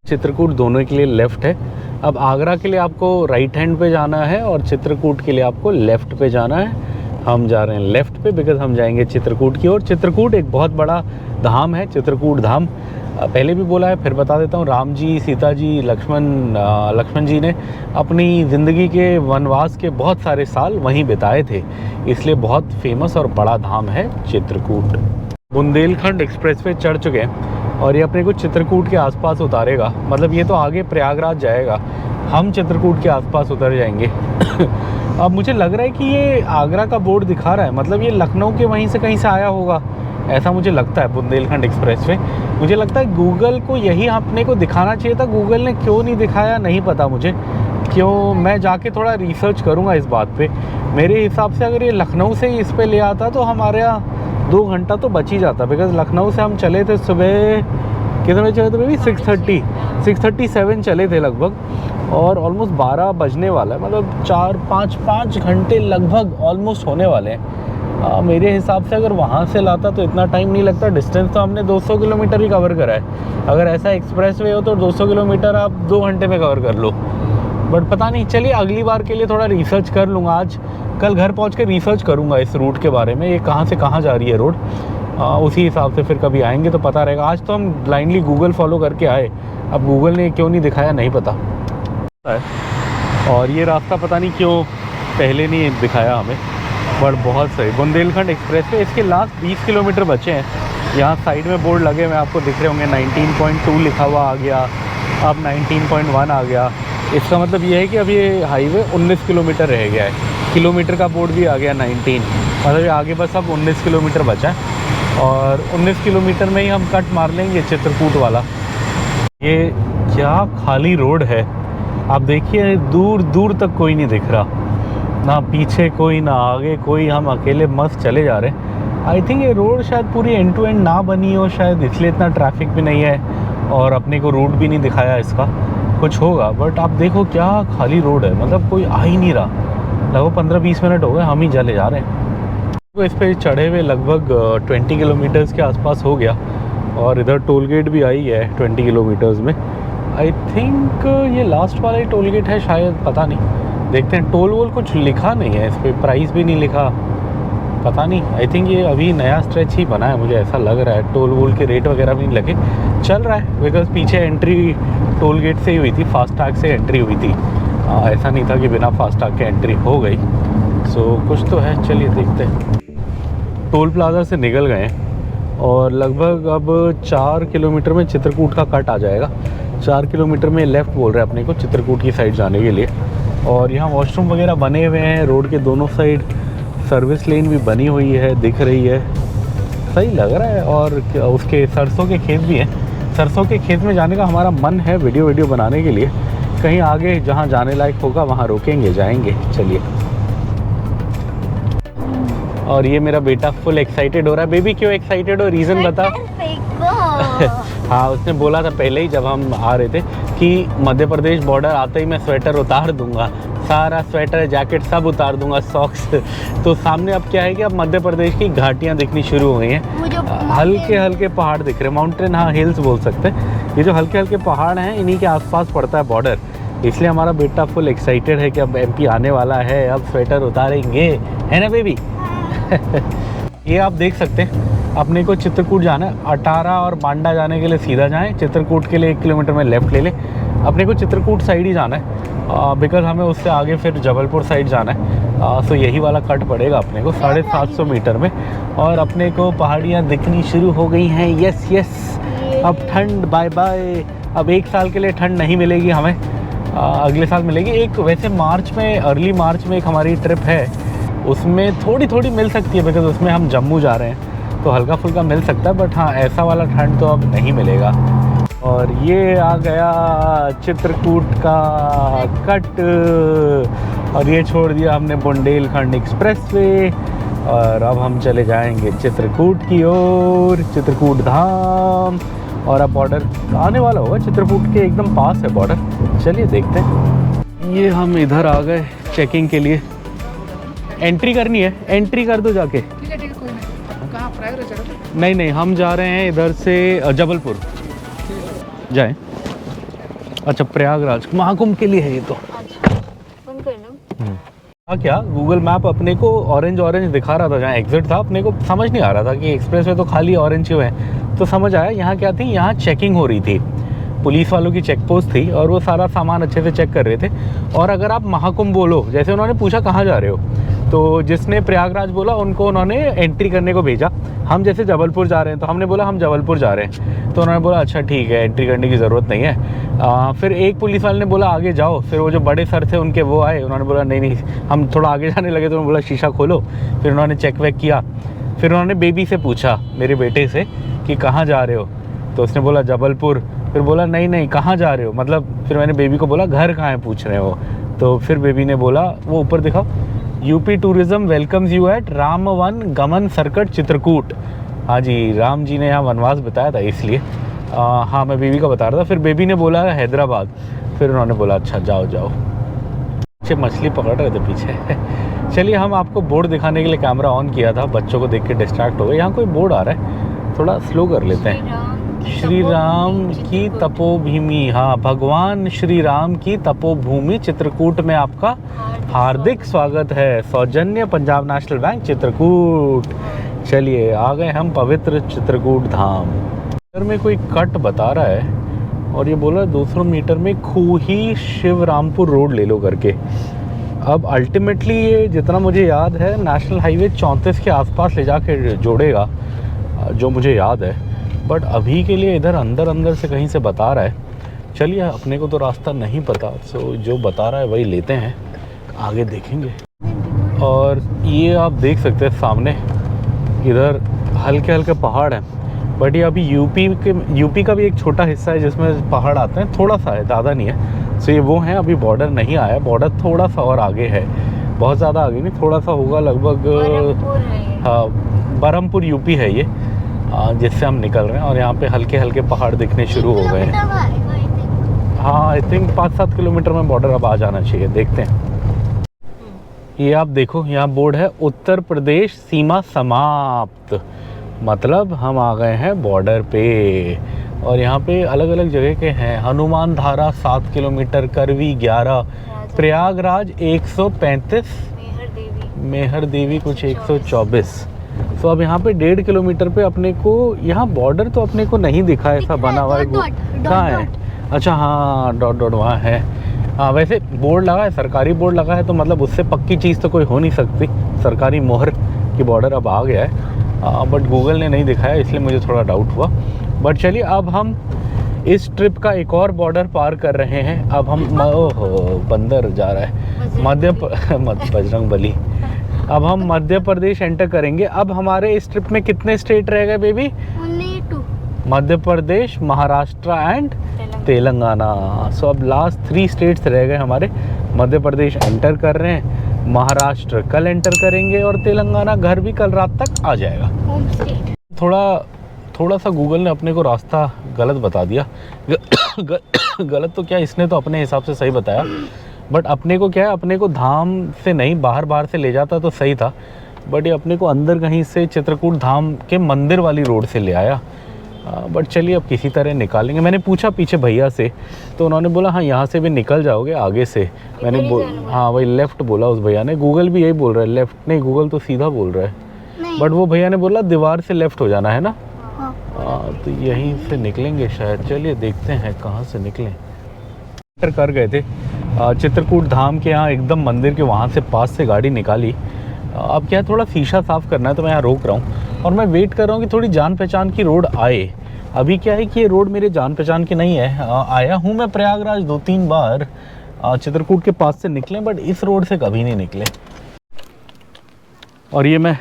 चित्रकूट दोनों के लिए लेफ़्ट है। अब आगरा के लिए आपको राइट हैंड पे जाना है और चित्रकूट के लिए आपको लेफ़्ट पे जाना है। हम जा रहे हैं लेफ़्ट पे, बिकॉज हम जाएंगे चित्रकूट की ओर। चित्रकूट एक बहुत बड़ा धाम है, चित्रकूट धाम। पहले भी बोला है, फिर बता देता हूँ। राम जी, सीता जी, लक्ष्मण जी ने अपनी ज़िंदगी के वनवास के बहुत सारे साल वहीं बिताए थे, इसलिए बहुत फेमस और बड़ा धाम है चित्रकूट। बुंदेलखंड एक्सप्रेसवे चढ़ चुके हैं और ये अपने को चित्रकूट के आसपास उतारेगा। मतलब ये तो आगे प्रयागराज जाएगा, हम चित्रकूट के आसपास उतर जाएंगे। अब मुझे लग रहा है कि ये आगरा का बोर्ड दिखा रहा है, मतलब ये लखनऊ के वहीं से कहीं से आया होगा, ऐसा मुझे लगता है बुंदेलखंड एक्सप्रेस वे। मुझे लगता है गूगल को यही अपने को दिखाना चाहिए था, गूगल ने क्यों नहीं दिखाया नहीं पता मुझे, क्यों। मैं जाके थोड़ा रिसर्च करूँगा इस बात पे। मेरे हिसाब से अगर ये लखनऊ से ही इस पे ले आता तो हमारे यहाँ 2 घंटा तो बच ही जाता, बिकॉज़ लखनऊ से हम चले थे सुबह, कितने बजे चले थे बेबी? 6:37 चले थे लगभग, और ऑलमोस्ट 12 बजने वाला है, मतलब 4-5 घंटे लगभग ऑलमोस्ट होने वाले हैं। मेरे हिसाब से अगर वहाँ से लाता तो इतना टाइम नहीं लगता। डिस्टेंस तो हमने 200 किलोमीटर ही कवर करा है। अगर ऐसा एक्सप्रेस वे हो तो 200 किलोमीटर आप 2 घंटे में कवर कर लो, बट पता नहीं। चलिए अगली बार के लिए थोड़ा रिसर्च कर लूँगा। आज कल घर पहुँच के रिसर्च करूँगा इस रूट के बारे में, ये कहाँ से कहाँ जा रही है रोड। उसी हिसाब से फिर कभी आएंगे तो पता रहेगा। आज तो हम ब्लाइंडली गूगल फॉलो करके आए, अब गूगल ने क्यों नहीं दिखाया नहीं पता। और ये रास्ता पता नहीं क्यों पहले नहीं दिखाया हमें, बट बहुत सही। बुंदेलखंड एक्सप्रेस पे इसके लास्ट 20 किलोमीटर बचे हैं। यहाँ साइड में बोर्ड लगे हुए आपको दिख रहे होंगे, 19.2 लिखा हुआ आ गया, अब 19.1 आ गया। इसका मतलब ये है कि अब ये हाईवे 19 किलोमीटर रह गया है। किलोमीटर का बोर्ड भी आ गया 19, मतलब ये आगे बस अब 19 किलोमीटर बचा है, और 19 किलोमीटर में ही हम कट मार लेंगे चित्रकूट वाला। ये क्या खाली रोड है, आप देखिए दूर दूर तक कोई नहीं दिख रहा, ना पीछे कोई ना आगे कोई, हम अकेले मस्त चले जा रहे हैं। आई थिंक ये रोड शायद पूरी एंड टू एंड ना बनी हो शायद, इसलिए इतना ट्रैफिक भी नहीं है, और अपने को रूट भी नहीं दिखाया इसका, कुछ होगा। बट आप देखो क्या खाली रोड है, मतलब कोई आ ही नहीं रहा। लगभग 15-20 मिनट हो गए हम ही चले जा रहे हैं। तो इस पर चढ़े हुए लगभग 20 किलोमीटर्स के आसपास हो गया, और इधर टोल गेट भी आई है 20 किलोमीटर्स में। आई थिंक ये लास्ट वाला ही टोल गेट है शायद, पता नहीं, देखते हैं। टोल वोल कुछ लिखा नहीं है इस पर, प्राइस भी नहीं लिखा, पता नहीं। आई थिंक ये अभी नया स्ट्रेच ही बना है, मुझे ऐसा लग रहा है। टोल वोल के रेट वगैरह भी नहीं लगे, चल रहा है, बिकॉज पीछे एंट्री टोल गेट से ही हुई थी, फास्टैग से एंट्री हुई थी। ऐसा नहीं था कि बिना फास्टैग के एंट्री हो गई। सो कुछ तो है, चलिए देखते हैं। टोल प्लाजा से निकल गए हैं, और लगभग अब 4 किलोमीटर में चित्रकूट का कट आ जाएगा। 4 किलोमीटर में लेफ़्ट बोल रहे हैं अपने को चित्रकूट की साइड जाने के लिए। और यहाँ वॉशरूम वगैरह बने हुए हैं रोड के दोनों साइड, सर्विस लेन भी बनी हुई है, दिख रही है, सही लग रहा है। और उसके सरसों के खेत भी हैं, सरसों के खेत में जाने का हमारा मन है वीडियो बनाने के लिए। कहीं आगे जहाँ जाने लायक होगा वहाँ रोकेंगे, जाएंगे। चलिए। और ये मेरा बेटा फुल एक्साइटेड हो रहा है। बेबी क्यों एक्साइटेड हो, रीज़न बता। हाँ, उसने बोला था पहले ही जब हम आ रहे थे कि मध्य प्रदेश बॉर्डर आते ही मैं स्वेटर उतार दूंगा, सारा स्वेटर जैकेट सब उतार दूंगा, सॉक्स। तो सामने अब क्या है कि अब मध्य प्रदेश की घाटियाँ दिखनी शुरू हो गई हैं, हल्के हल्के पहाड़ दिख रहे हैं, माउंटेन, हाँ हिल्स बोल सकते हैं। ये जो हल्के हल्के पहाड़ हैं इन्हीं के आसपास पड़ता है बॉर्डर, इसलिए हमारा बेटा फुल एक्साइटेड है कि अब एमपी आने वाला है, अब स्वेटर उतारेंगे, है ना बेबी। ये आप देख सकते हैं, अपने को चित्रकूट जाना है। अटारा और बांडा जाने के लिए सीधा जाएं, चित्रकूट के लिए 1 किलोमीटर में लेफ़्ट ले लें। अपने को चित्रकूट साइड ही जाना है, बिकॉज़ हमें उससे आगे फिर जबलपुर साइड जाना है। तो यही वाला कट पड़ेगा अपने को 750 मीटर में। और अपने को पहाड़ियाँ दिखनी शुरू हो गई हैं। यस यस, अब ठंड बाय बाय। अब 1 साल के लिए ठंड नहीं मिलेगी हमें, अगले साल मिलेगी। एक वैसे मार्च में, अर्ली मार्च में एक हमारी ट्रिप है, उसमें थोड़ी थोड़ी मिल सकती है, बिकॉज़ उसमें हम जम्मू जा रहे हैं, तो हल्का फुल्का मिल सकता है। बट हाँ, ऐसा वाला ठंड तो अब नहीं मिलेगा। और ये आ गया चित्रकूट का कट, और ये छोड़ दिया हमने बुंदेलखंड एक्सप्रेसवे, और अब हम चले जाएंगे चित्रकूट की ओर, चित्रकूट धाम। और अब बॉर्डर आने वाला होगा, चित्रकूट के एकदम पास है बॉर्डर। चलिए देखते हैं। ये हम इधर आ गए चेकिंग के लिए, एंट्री करनी है, एंट्री कर दो जाके। ठीक है कोई नहीं। कहाँ प्रयागराज जा रहे हो? नहीं, हम जा रहे हैं इधर से जबलपुर जाएं। अच्छा, प्रयागराज महाकुंभ के लिए है ये तो। क्या गूगल मैप अपने को ऑरेंज दिखा रहा था, जहाँ एग्जिट था अपने को समझ नहीं आ रहा था कि एक्सप्रेस वे तो खाली ऑरेंज क्यों है। तो समझ आया यहाँ क्या थी, यहाँ चेकिंग हो रही थी, पुलिस वालों की चेक पोस्ट थी, और वो सारा सामान अच्छे से चेक कर रहे थे। और अगर आप महाकुंभ बोलो, जैसे उन्होंने पूछा कहाँ जा रहे हो, तो जिसने प्रयागराज बोला उनको उन्होंने एंट्री करने को भेजा। हम जैसे जबलपुर जा रहे हैं तो हमने बोला हम जबलपुर जा रहे हैं, तो उन्होंने बोला अच्छा ठीक है, एंट्री करने की ज़रूरत नहीं है। फिर एक पुलिस वाले ने बोला आगे जाओ, फिर वो जो बड़े सर थे उनके वो आए, उन्होंने बोला नहीं, हम थोड़ा आगे जाने लगे तो उन्होंने बोला शीशा खोलो। फिर उन्होंने चेक वेक किया, फिर उन्होंने बेबी से पूछा, मेरे बेटे से, कि कहाँ जा रहे हो, तो उसने बोला जबलपुर। फिर बोला नहीं नहीं कहाँ जा रहे हो, मतलब फिर मैंने बेबी को बोला घर कहाँ है पूछ रहे हो, तो फिर बेबी ने बोला, वो ऊपर दिखाओ, UP tourism welcomes you at Ramvan Gaman circuit Chitrakoot. हाँ जी, राम जी ने यहाँ वनवास बताया था इसलिए। हाँ मैं बेबी का बता रहा था। फिर बेबी ने बोला हैदराबाद। फिर उन्होंने बोला अच्छा जाओ जाओ। पीछे मछली पकड़ रहे थे पीछे। चलिए हम आपको बोर्ड दिखाने के लिए कैमरा ऑन किया था, बच्चों को देख के डिस्ट्रैक्ट हो गए। यहाँ कोई बोर्ड आ रहा है, थोड़ा स्लो कर लेते हैं। श्री राम की तपोभूमि, हाँ भगवान श्री राम की तपोभूमि चित्रकूट में आपका हार्दिक स्वागत है। सौजन्य पंजाब नेशनल बैंक चित्रकूट। चलिए आ गए हम पवित्र चित्रकूट धाम। इधर में कोई कट बता रहा है और ये बोल रहा है 200 मीटर में खूही शिवरामपुर रोड ले लो करके। अब अल्टीमेटली ये जितना मुझे याद है नेशनल हाईवे 34 के आसपास ले जाके जोड़ेगा, जो मुझे याद है। बट अभी के लिए इधर अंदर से कहीं से बता रहा है। चलिए अपने को तो रास्ता नहीं पता, सो जो बता रहा है वही लेते हैं, आगे देखेंगे। और ये आप देख सकते हैं सामने इधर हल्के हल्के पहाड़ हैं, बट ये अभी यूपी का भी एक छोटा हिस्सा है जिसमें पहाड़ आते हैं, थोड़ा सा है, ज़्यादा नहीं है। सो ये वो हैं, अभी बॉर्डर नहीं आया, बॉर्डर थोड़ा सा और आगे है, बहुत ज़्यादा आगे नहीं, थोड़ा सा होगा लगभग। हाँ बरहमपुर यूपी है ये, जिससे हम निकल रहे हैं। और यहाँ पे हल्के हल्के पहाड़ दिखने शुरू हो गए हैं। हाँ आई थिंक 5-7 किलोमीटर में बॉर्डर अब आ जाना चाहिए, देखते हैं। ये आप देखो यहाँ बोर्ड है उत्तर प्रदेश सीमा समाप्त, मतलब हम आ गए हैं बॉर्डर पे। और यहाँ पे अलग अलग जगह के हैं, हनुमान धारा 7 किलोमीटर, करवी 11, प्रयागराज 135, मेहर देवी कुछ 124। तो अब यहाँ पे 1.5 किलोमीटर पे अपने को यहाँ बॉर्डर तो अपने को नहीं दिखा, ऐसा बना हुआ है। कहाँ है? अच्छा हाँ डॉट डॉट वहाँ है। हाँ वैसे बोर्ड लगा है, सरकारी बोर्ड लगा है, तो मतलब उससे पक्की चीज़ तो कोई हो नहीं सकती। सरकारी मोहर की बॉर्डर अब आ गया है, बट गूगल ने नहीं दिखाया इसलिए मुझे थोड़ा डाउट हुआ। बट चलिए अब हम इस ट्रिप का एक और बॉर्डर पार कर रहे हैं। अब हम ओहो बंदर जा रहा है, बजरंगबली। अब हम मध्य प्रदेश एंटर करेंगे। अब हमारे इस ट्रिप में कितने स्टेट रह गए baby? Only 2. Madhya Pradesh, Maharashtra and Telangana. So अब लास्ट 3 स्टेट्स रह गए हमारे। मध्य प्रदेश एंटर कर रहे हैं, महाराष्ट्र कल एंटर करेंगे और तेलंगाना घर भी कल रात तक आ जाएगा। Home state. थोड़ा सा गूगल ने अपने को रास्ता गलत बता दिया। गलत तो क्या, इसने तो अपने हिसाब से सही बताया, बट अपने को क्या है, अपने को धाम से नहीं बाहर से ले जाता तो सही था, बट ये अपने को अंदर कहीं से चित्रकूट धाम के मंदिर वाली रोड से ले आया। बट चलिए अब किसी तरह निकालेंगे। मैंने पूछा पीछे भैया से, तो उन्होंने बोला हाँ यहाँ से भी निकल जाओगे आगे से। मैंने हाँ वही लेफ़्ट बोला उस भैया ने। गूगल भी यही बोल रहा है, लेफ़्ट नहीं, गूगल तो सीधा बोल रहा है, बट वो भैया ने बोला दीवार से लेफ़्ट हो जाना है ना। तो यहीं से निकलेंगे शायद। चलिए देखते हैं कहाँ से निकलें। कर गए थे चित्रकूट धाम के यहाँ, एकदम मंदिर के वहाँ से पास से गाड़ी निकाली। अब क्या है, थोड़ा शीशा साफ़ करना है तो मैं यहाँ रोक रहा हूँ और मैं वेट कर रहा हूँ कि थोड़ी जान पहचान की रोड आए। अभी क्या है कि ये रोड मेरे जान पहचान की नहीं है। आया हूँ मैं प्रयागराज 2-3 बार, चित्रकूट के पास से निकले, बट इस रोड से कभी नहीं निकले। और ये मैं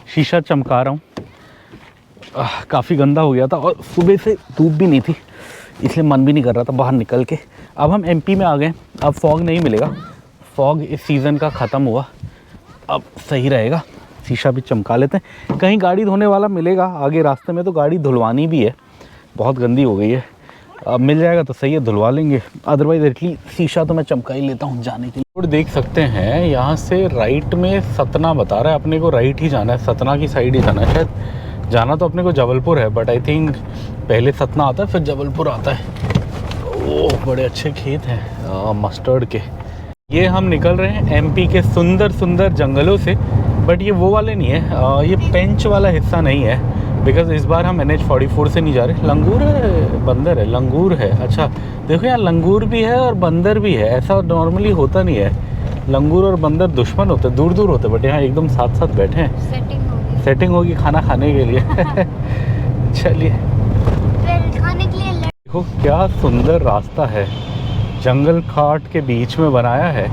शीशा चमका रहा हूँ, काफ़ी गंदा हो गया था और सुबह से धूप भी नहीं थी, इसलिए मन भी नहीं कर रहा था बाहर निकल के। अब हम एमपी में आ गए, अब फॉग नहीं मिलेगा, फॉग इस सीज़न का ख़त्म हुआ, अब सही रहेगा। शीशा भी चमका लेते हैं, कहीं गाड़ी धोने वाला मिलेगा आगे रास्ते में, तो गाड़ी धुलवानी भी है, बहुत गंदी हो गई है। अब मिल जाएगा तो सही है, धुलवा लेंगे, अदरवाइज एटलीस्ट शीशा तो मैं चमका ही लेता हूँ जाने के लिए। रोड देख सकते हैं, यहाँ से राइट में सतना बता रहा है, अपने को राइट ही जाना है, सतना की साइड ही जाना है। शायद जाना तो अपने को जबलपुर है, बट आई थिंक पहले सतना आता है फिर जबलपुर आता है। ओह बड़े अच्छे खेत हैं मस्टर्ड के। ये हम निकल रहे हैं एमपी के सुंदर सुंदर जंगलों से, बट ये वो वाले नहीं है, ये पेंच वाला हिस्सा नहीं है, बिकॉज इस बार हम NH44 से नहीं जा रहे। लंगूर है, बंदर है, लंगूर है। अच्छा देखो यहाँ लंगूर भी है और बंदर भी है, ऐसा नॉर्मली होता नहीं है। लंगूर और बंदर दुश्मन होते, दूर दूर होते, बट यहाँ एकदम साथ साथ बैठे हैं। सेटिंग होगी खाना खाने के लिए। चलिए खाने के लिए देखो क्या सुंदर रास्ता है, जंगल खाट के बीच में बनाया है।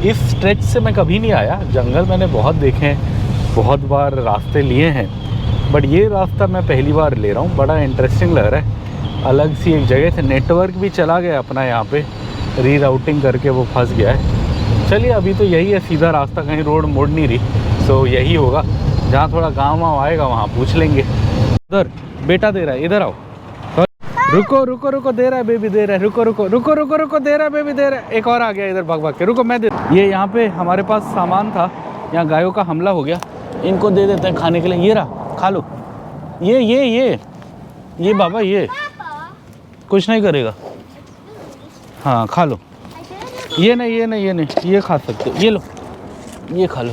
इस स्ट्रेच से मैं कभी नहीं आया, जंगल मैंने बहुत देखे हैं, बहुत बार रास्ते लिए हैं, बट ये रास्ता मैं पहली बार ले रहा हूँ। बड़ा इंटरेस्टिंग लग रहा है, अलग सी एक जगह से। नेटवर्क भी चला गया अपना यहाँ पे, रीराउटिंग करके वो फंस गया है। चलिए अभी तो यही है सीधा रास्ता, कहीं रोड मोड़ नहीं रही, सो यही होगा। जहाँ थोड़ा गाँव वाँव आएगा वहाँ पूछ लेंगे। उधर बेटा दे रहा है, इधर आओ। रुको रुको रुको, दे रहा है बेबी, दे रहा है, रुको रुको रुको रुको रुको, दे रहा है बेबी, दे रहा है। एक और आ गया इधर भाग भाग के, रुको मैं दे। ये यहाँ पे हमारे पास सामान था, यहाँ गायों का हमला हो गया, इनको दे देते हैं खाने के लिए। ये रहा, खा लो। ये बाबा, ये कुछ नहीं करेगा। हाँ खा लो। ये नहीं, ये खा सकते हो, ये लो, ये खा लो।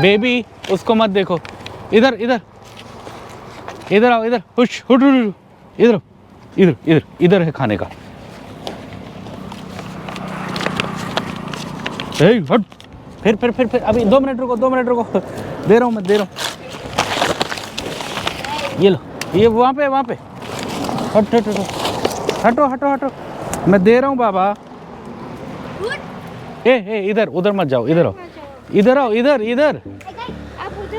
बेबी उसको मत देखो, इधर इधर इधर आओ, इधर हुश हुट हुट, इधर इधर इधर इधर है खाने का। हट, फिर अभी 2 मिनट रुको, 2 मिनट रुको, दे रहा हूँ मैं, दे रहा हूँ। ये लो, ये वहाँ पे हट हट हटो हटो हटो, मैं दे रहा हूँ बाबा। ए इधर, उधर मत जाओ, इधर आओ, इधर आओ, इधर इधर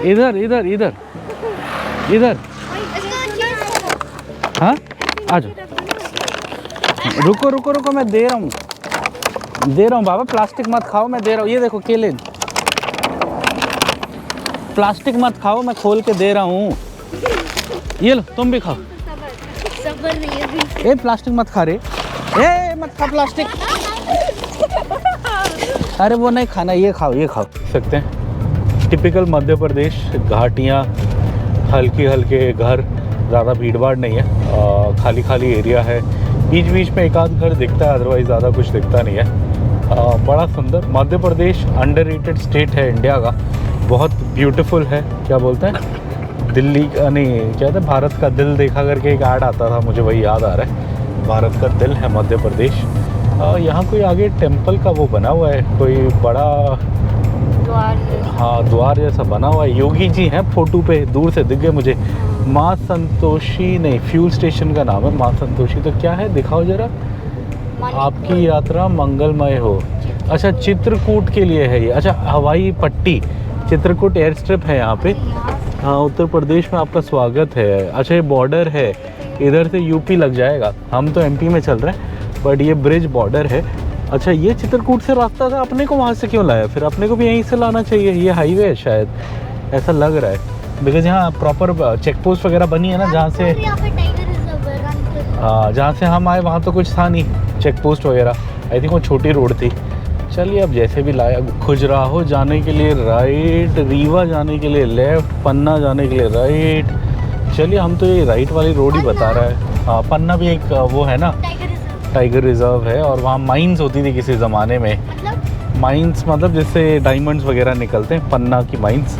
इधर इधर इधर इधर। हाँ आ जाओ, रुको रुको रुको, मैं दे रहा हूँ बाबा। प्लास्टिक मत खाओ, मैं दे रहा हूँ। ये देखो केले, प्लास्टिक मत खाओ, मैं खोल के दे रहा हूँ। ये लो तुम भी खाओ। सब्र नहीं है अभी। ए प्लास्टिक मत खा रे, ए मत खा प्लास्टिक। अरे वो नहीं खाना, ये खाओ, ये खाओ सकते हैं। टिपिकल मध्य प्रदेश, घाटियाँ, हल्के घर, ज़्यादा भीड़ भाड़ नहीं है, खाली खाली एरिया है। बीच बीच में एक आध घर दिखता है, अदरवाइज ज़्यादा कुछ दिखता नहीं है। बड़ा सुंदर मध्य प्रदेश, अंडररेटेड स्टेट है इंडिया का, बहुत ब्यूटीफुल है। क्या बोलते हैं, दिल्ली का नहीं, क्या था, भारत का दिल देखा करके एक ऐड आता था, मुझे वही याद आ रहा है। भारत का दिल है मध्य प्रदेश। यहाँ कोई आगे टेम्पल का वो बना हुआ है, कोई बड़ा द्वार जैसा बना हुआ है। योगी जी हैं फोटो पे, दूर से दिख गए मुझे। माँ संतोषी नहीं, फ्यूल स्टेशन का नाम है माँ संतोषी। तो क्या है, दिखाओ जरा। आपकी यात्रा मंगलमय हो। अच्छा, चित्रकूट के लिए है ये। अच्छा, हवाई पट्टी चित्रकूट एयर स्ट्रिप है यहाँ पे। हाँ, उत्तर प्रदेश में आपका स्वागत है। अच्छा, ये बॉर्डर है, इधर से यूपी लग जाएगा। हम तो एमपी में चल रहे हैं, बट ये ब्रिज बॉर्डर है। अच्छा, ये चित्रकूट से रास्ता था, अपने को वहाँ से क्यों लाया? फिर अपने को भी यहीं से लाना चाहिए। ये हाईवे है शायद, ऐसा लग रहा है, बिकॉज यहाँ प्रॉपर चेक पोस्ट वगैरह बनी है ना, जहाँ से हम आए वहाँ तो कुछ था नहीं चेक पोस्ट वगैरह। आई थिंक वो छोटी रोड थी। चलिए, अब जैसे भी लाया। खजुराहो जाने के लिए राइट, रीवा जाने के लिए लेफ़्ट, पन्ना जाने के लिए राइट। चलिए, हम तो ये राइट वाली रोड ही बता रहा है। हाँ, पन्ना भी एक वो है ना, टाइगर रिजर्व है, और वहाँ माइंस होती थी किसी ज़माने में। माइंस मतलब जिससे डायमंड्स वगैरह निकलते हैं, पन्ना की माइंस,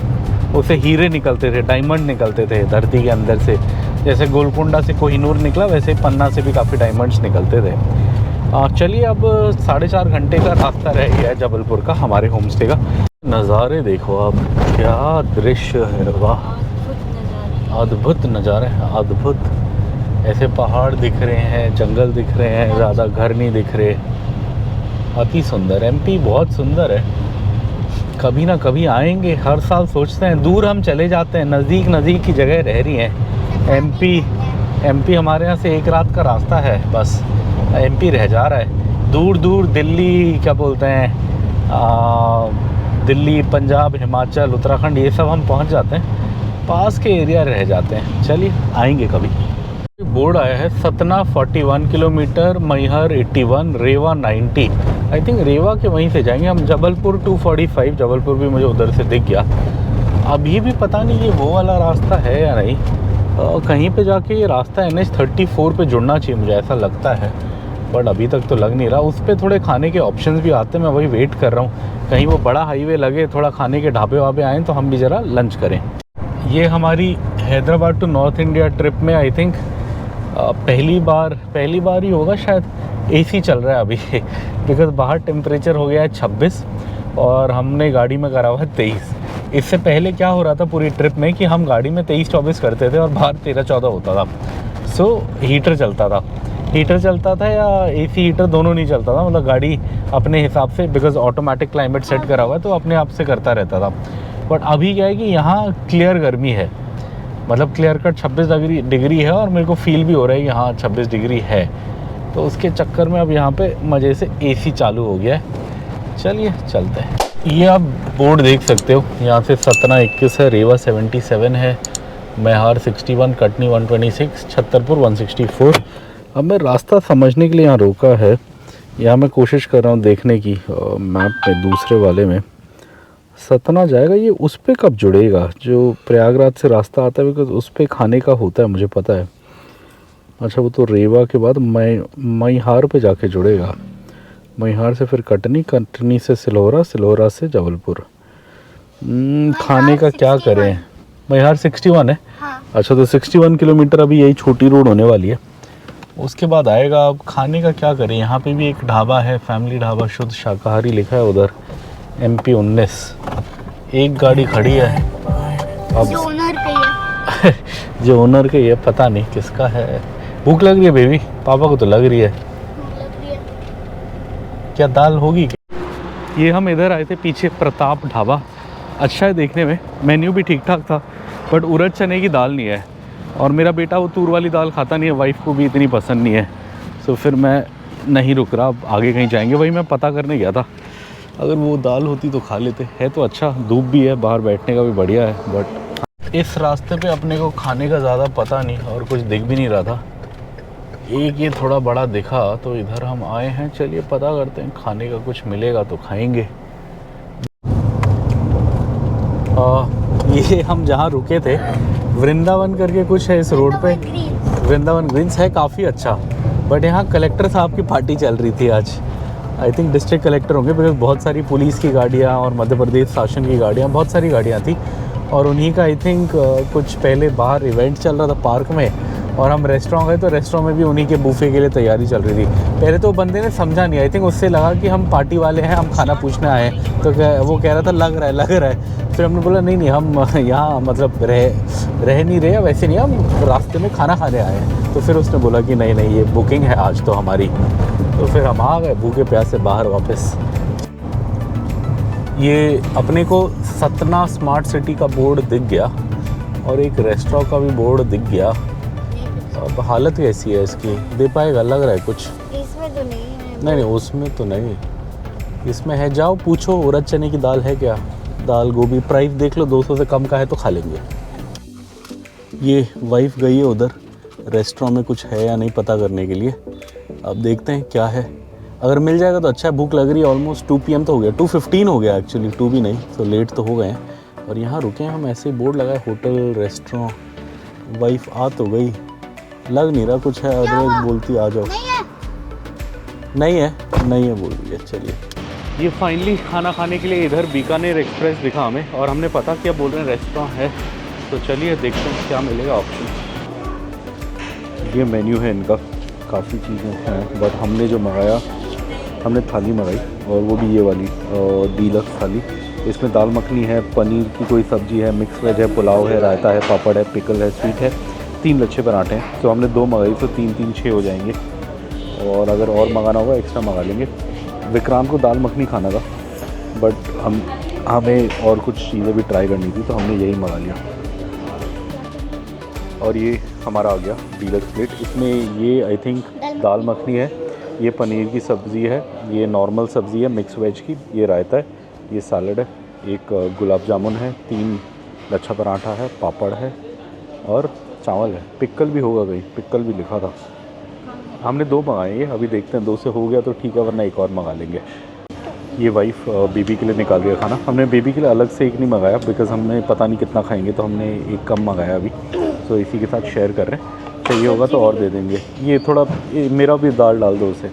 उससे हीरे निकलते थे, डायमंड निकलते थे धरती के अंदर से। जैसे गोलकुंडा से कोहिनूर निकला, वैसे पन्ना से भी काफ़ी डायमंड्स निकलते थे। चलिए, अब 4.5 घंटे का रास्ता रह गया है जबलपुर का, हमारे होम स्टे का। नज़ारे देखो आप, क्या दृश्य है, वाह, अद्भुत नज़ारे हैं, अद्भुत। ऐसे पहाड़ दिख रहे हैं, जंगल दिख रहे हैं, ज़्यादा घर नहीं दिख रहे। अति सुंदर। एमपी बहुत सुंदर है, कभी ना कभी आएंगे। हर साल सोचते हैं, दूर हम चले जाते हैं, नज़दीक की जगह रह रही हैं। एमपी हमारे यहाँ से 1 रात का रास्ता है, बस एमपी रह जा रहा है। दूर दिल्ली, क्या बोलते हैं, दिल्ली, पंजाब, हिमाचल, उत्तराखंड, ये सब हम पहुँच जाते हैं, पास के एरिया रह जाते हैं। चलिए, आएंगे कभी। बोर्ड आया है, Satna 41 kilometre, Maihar 81, Rewa 90। I think Rewa के वहीं से जाएंगे हम। जबलपुर 245, जबलपुर भी मुझे उधर से दिख गया। अभी भी पता नहीं ये वो वाला रास्ता है या नहीं। कहीं पे जाके ये रास्ता NH34 पे जुड़ना चाहिए, मुझे ऐसा लगता है, बट अभी तक तो लग नहीं रहा। उस पर थोड़े खाने के ऑप्शंस भी आते हैं, मैं वही वेट कर रहा हूँ, कहीं वो बड़ा हाईवे लगे, थोड़ा खाने के ढाबे वाबे आएँ तो हम भी ज़रा लंच करें। ये हमारी Hyderabad to north India trip में आई थिंक पहली बार ही होगा शायद AC चल रहा है अभी, बिकॉज बाहर टेम्परेचर हो गया है 26 और हमने गाड़ी में करा हुआ है 23। इससे पहले क्या हो रहा था पूरी ट्रिप में कि हम गाड़ी में 23-24 करते थे और बाहर 13-14 होता था, सो हीटर चलता था। हीटर चलता था या एसी हीटर दोनों नहीं चलता था, मतलब गाड़ी अपने हिसाब से, बिकॉज ऑटोमेटिक क्लाइमेट सेट करा हुआ है तो अपने आप से करता रहता था। बट अभी क्या है कि यहाँ क्लियर गर्मी है, मतलब क्लियर कट 26 डिग्री है और मेरे को फील भी हो रहा है कि हाँ 26 डिग्री है। तो उसके चक्कर में अब यहाँ पे मज़े से एसी चालू हो गया है। चलिए चलते हैं। ये आप बोर्ड देख सकते हो, यहाँ से सतना 21 है, रेवा 77 है, मैहार 61, कटनी 126, छतरपुर 164। अब मैं रास्ता समझने के लिए यहाँ रोका है। यहाँ मैं कोशिश कर रहा हूँ देखने की मैप में, दूसरे वाले में सतना जाएगा, ये उस पर कब जुड़ेगा जो प्रयागराज से रास्ता आता है, बिकॉज उस पर खाने का होता है मुझे पता है। अच्छा वो तो रेवा के बाद मैहार पे जाके जुड़ेगा, मैहार से फिर कटनी, कटनी से सिलोरा, सिलोरा से जबलपुर। खाने का क्या करें, मैहार 61 है। हाँ। अच्छा तो 61 किलोमीटर अभी यही छोटी रोड होने वाली है, उसके बाद आएगा। अब खाने का क्या करें, यहाँ पे भी एक ढाबा है, फैमिली ढाबा शुद्ध शाकाहारी लिखा है उधर, MP 19। एक गाड़ी खड़ी है अब जो ओनर का है जो ओनर का है पता नहीं किसका है। भूख लग रही है बेबी, पापा को तो लग रही है। क्या दाल होगी क्या? ये हम इधर आए थे पीछे, प्रताप ढाबा, अच्छा है देखने में, मेन्यू भी ठीक ठाक था, बट उड़द चने की दाल नहीं है और मेरा बेटा वो तूर वाली दाल खाता नहीं है, वाइफ को भी इतनी पसंद नहीं है, तो फिर मैं नहीं रुक रहा, अब आगे कहीं जाएंगे। वही मैं पता करने गया था, अगर वो दाल होती तो खा लेते। है तो अच्छा, धूप भी है, बाहर बैठने का भी बढ़िया है, बट इस रास्ते पे अपने को खाने का ज़्यादा पता नहीं और कुछ दिख भी नहीं रहा था। एक ये थोड़ा बड़ा दिखा तो इधर हम आए हैं, चलिए पता करते हैं, खाने का कुछ मिलेगा तो खाएंगे। ये हम जहाँ रुके थे, वृंदावन करके कुछ है इस रोड पे, वृंदावन ग्रीन्स है, काफ़ी अच्छा। बट यहाँ कलेक्टर साहब की पार्टी चल रही थी आज, आई थिंक डिस्ट्रिक्ट कलेक्टर होंगे, बिकॉज बहुत सारी पुलिस की गाड़ियाँ और मध्य प्रदेश शासन की गाड़ियाँ, बहुत सारी गाड़ियाँ थी और उन्हीं का आई थिंक कुछ पहले बाहर इवेंट चल रहा था पार्क में, और हम रेस्टोरेंट गए तो रेस्टोरेंट में भी उन्हीं के बूफे के लिए तैयारी चल रही थी। पहले तो बंदे ने समझा नहीं, आई थिंक उससे लगा कि हम पार्टी वाले हैं, हम खाना पूछने आए हैं, तो वो कह रहा था लग रहा है। फिर हमने बोला नहीं हम यहाँ मतलब रह नहीं रहे, वैसे नहीं, हम रास्ते में खाना खाने आए हैं। तो फिर उसने बोला कि नहीं ये बुकिंग है आज तो हमारी, तो फिर हम आ गए भूखे प्यासे बाहर वापस। ये अपने को सतना स्मार्ट सिटी का बोर्ड दिख गया और एक रेस्टोरेंट का भी बोर्ड दिख गया। अब हालत कैसी है इसकी, दे पाएगा लग रहा है कुछ? इसमें तो नहीं है। नहीं उसमें तो नहीं, इसमें है, जाओ पूछो उड़द चने की दाल है क्या, दाल गोभी, प्राइस देख लो, 200 से कम का है तो खा लेंगे। ये वाइफ गई है उधर रेस्टोरेंट में, कुछ है या नहीं पता करने के लिए, अब देखते हैं क्या है, अगर मिल जाएगा तो अच्छा है। भूख लग रही है, ऑलमोस्ट 2 PM तो हो गया, 2:15 हो गया एक्चुअली, 2 भी नहीं, तो लेट तो हो गए हैं। और यहाँ रुके हैं हम, ऐसे ही बोर्ड लगाए होटल रेस्टोरेंट। वाइफ आ तो गई, लग नहीं रहा कुछ है, अदरवाइज बोलती आ जाओ। नहीं है बोल रही है। चलिए ये फाइनली खाना खाने के लिए इधर बीकानेर एक्सप्रेस दिखा हमें, और हमने पता किया, बोल रहे हैं रेस्टोरेंट है, तो चलिए देखते हैं क्या मिलेगा ऑप्शन। ये मेन्यू है इनका, काफ़ी चीज़ें हैं, बट हमने जो मंगाया, हमने थाली मंगाई और वो भी ये वाली डीलक्स थाली। इसमें दाल मखनी है, पनीर की कोई सब्ज़ी है, मिक्स वेज है, पुलाव है, रायता है, पापड़ है, पिकल है, स्वीट है, 3 लच्छे पराठे हैं। तो हमने 2 मंगाई, तो 3 6 हो जाएंगे, और अगर और मंगाना होगा एक्स्ट्रा मंगा लेंगे। विक्रांत को दाल मखनी खाना था, बट हमें और कुछ चीज़ें भी ट्राई करनी थी, तो हमने यही मंगा लिया। और ये हमारा आ गया डीलक्स प्लेट, इसमें ये आई थिंक दाल मखनी है, ये पनीर की सब्ज़ी है, ये नॉर्मल सब्ज़ी है मिक्स वेज की, ये रायता है, ये सैलड है, एक गुलाब जामुन है, 3 लच्छा पराठा है, पापड़ है और चावल है। पिक्कल भी होगा, कहीं पिक्कल भी लिखा था। हमने 2 मंगाए हैं, अभी देखते हैं 2 से हो गया तो ठीक है, वरना एक और मंगा लेंगे। ये वाइफ बेबी के लिए निकाल दिया खाना, हमने बेबी के लिए अलग से एक नहीं मंगाया, बिकॉज़ हमने पता नहीं कितना खाएंगे, तो हमने एक कम मंगाया अभी, तो इसी के साथ शेयर कर रहे हैं। चाहिए होगा तो और दे देंगे। ये थोड़ा मेरा भी दाल डाल दो उसे,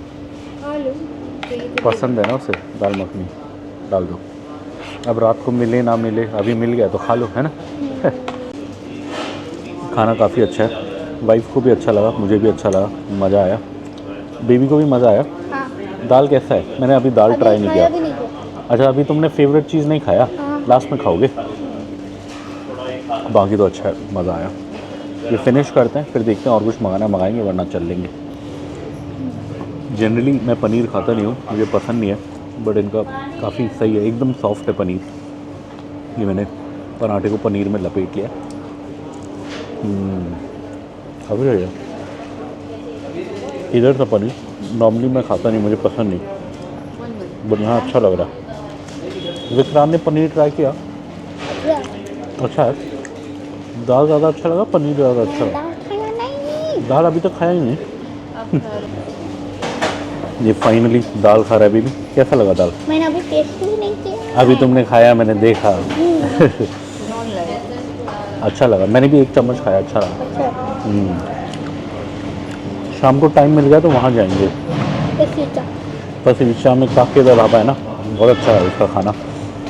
पसंद है ना उसे, दाल मखनी डाल दो। अब रात को मिले ना मिले, अभी मिल गया तो खा लो, है ना। खाना काफ़ी अच्छा है, वाइफ को भी अच्छा लगा, मुझे भी अच्छा लगा, मज़ा आया, बेबी को भी मज़ा आया। हाँ। दाल कैसा है? मैंने अभी दाल ट्राई नहीं किया। अच्छा अभी तुमने फेवरेट चीज़ नहीं खाया? हाँ। लास्ट में खाओगे। बाकी तो अच्छा है, मज़ा आया। ये फिनिश करते हैं, फिर देखते हैं और कुछ मंगाना मंगाएंगे, वरना चल लेंगे। जनरली मैं पनीर खाता नहीं हूँ, मुझे पसंद नहीं है, बट इनका काफ़ी सही है, एकदम सॉफ्ट है पनीर। ये मैंने पराठे को पनीर में लपेट लिया। काफ़ी सही है। इधर था पनीर, नॉर्मली मैं खाता नहीं, मुझे पसंद नहीं, बट यहाँ अच्छा लग रहा है। विक्रांत ने पनीर ट्राई किया, अच्छा है। दाल ज़्यादा अच्छा लगा, पनीर ज़्यादा अच्छा लगा? दाल अभी तक खाया ही नहीं। ये फाइनली दाल खा रहा है। अभी भी कैसा लगा दाल? मैंने अभी टेस्ट भी नहीं किया। अभी तुमने खाया, मैंने देखा। अच्छा लगा, मैंने भी एक चम्मच खाया, अच्छा लगा। शाम को टाइम मिल गया तो वहाँ जाएंगे। बस शाम में काफ़ी ज़्यादा ढाबा है ना, बहुत अच्छा है उसका खाना,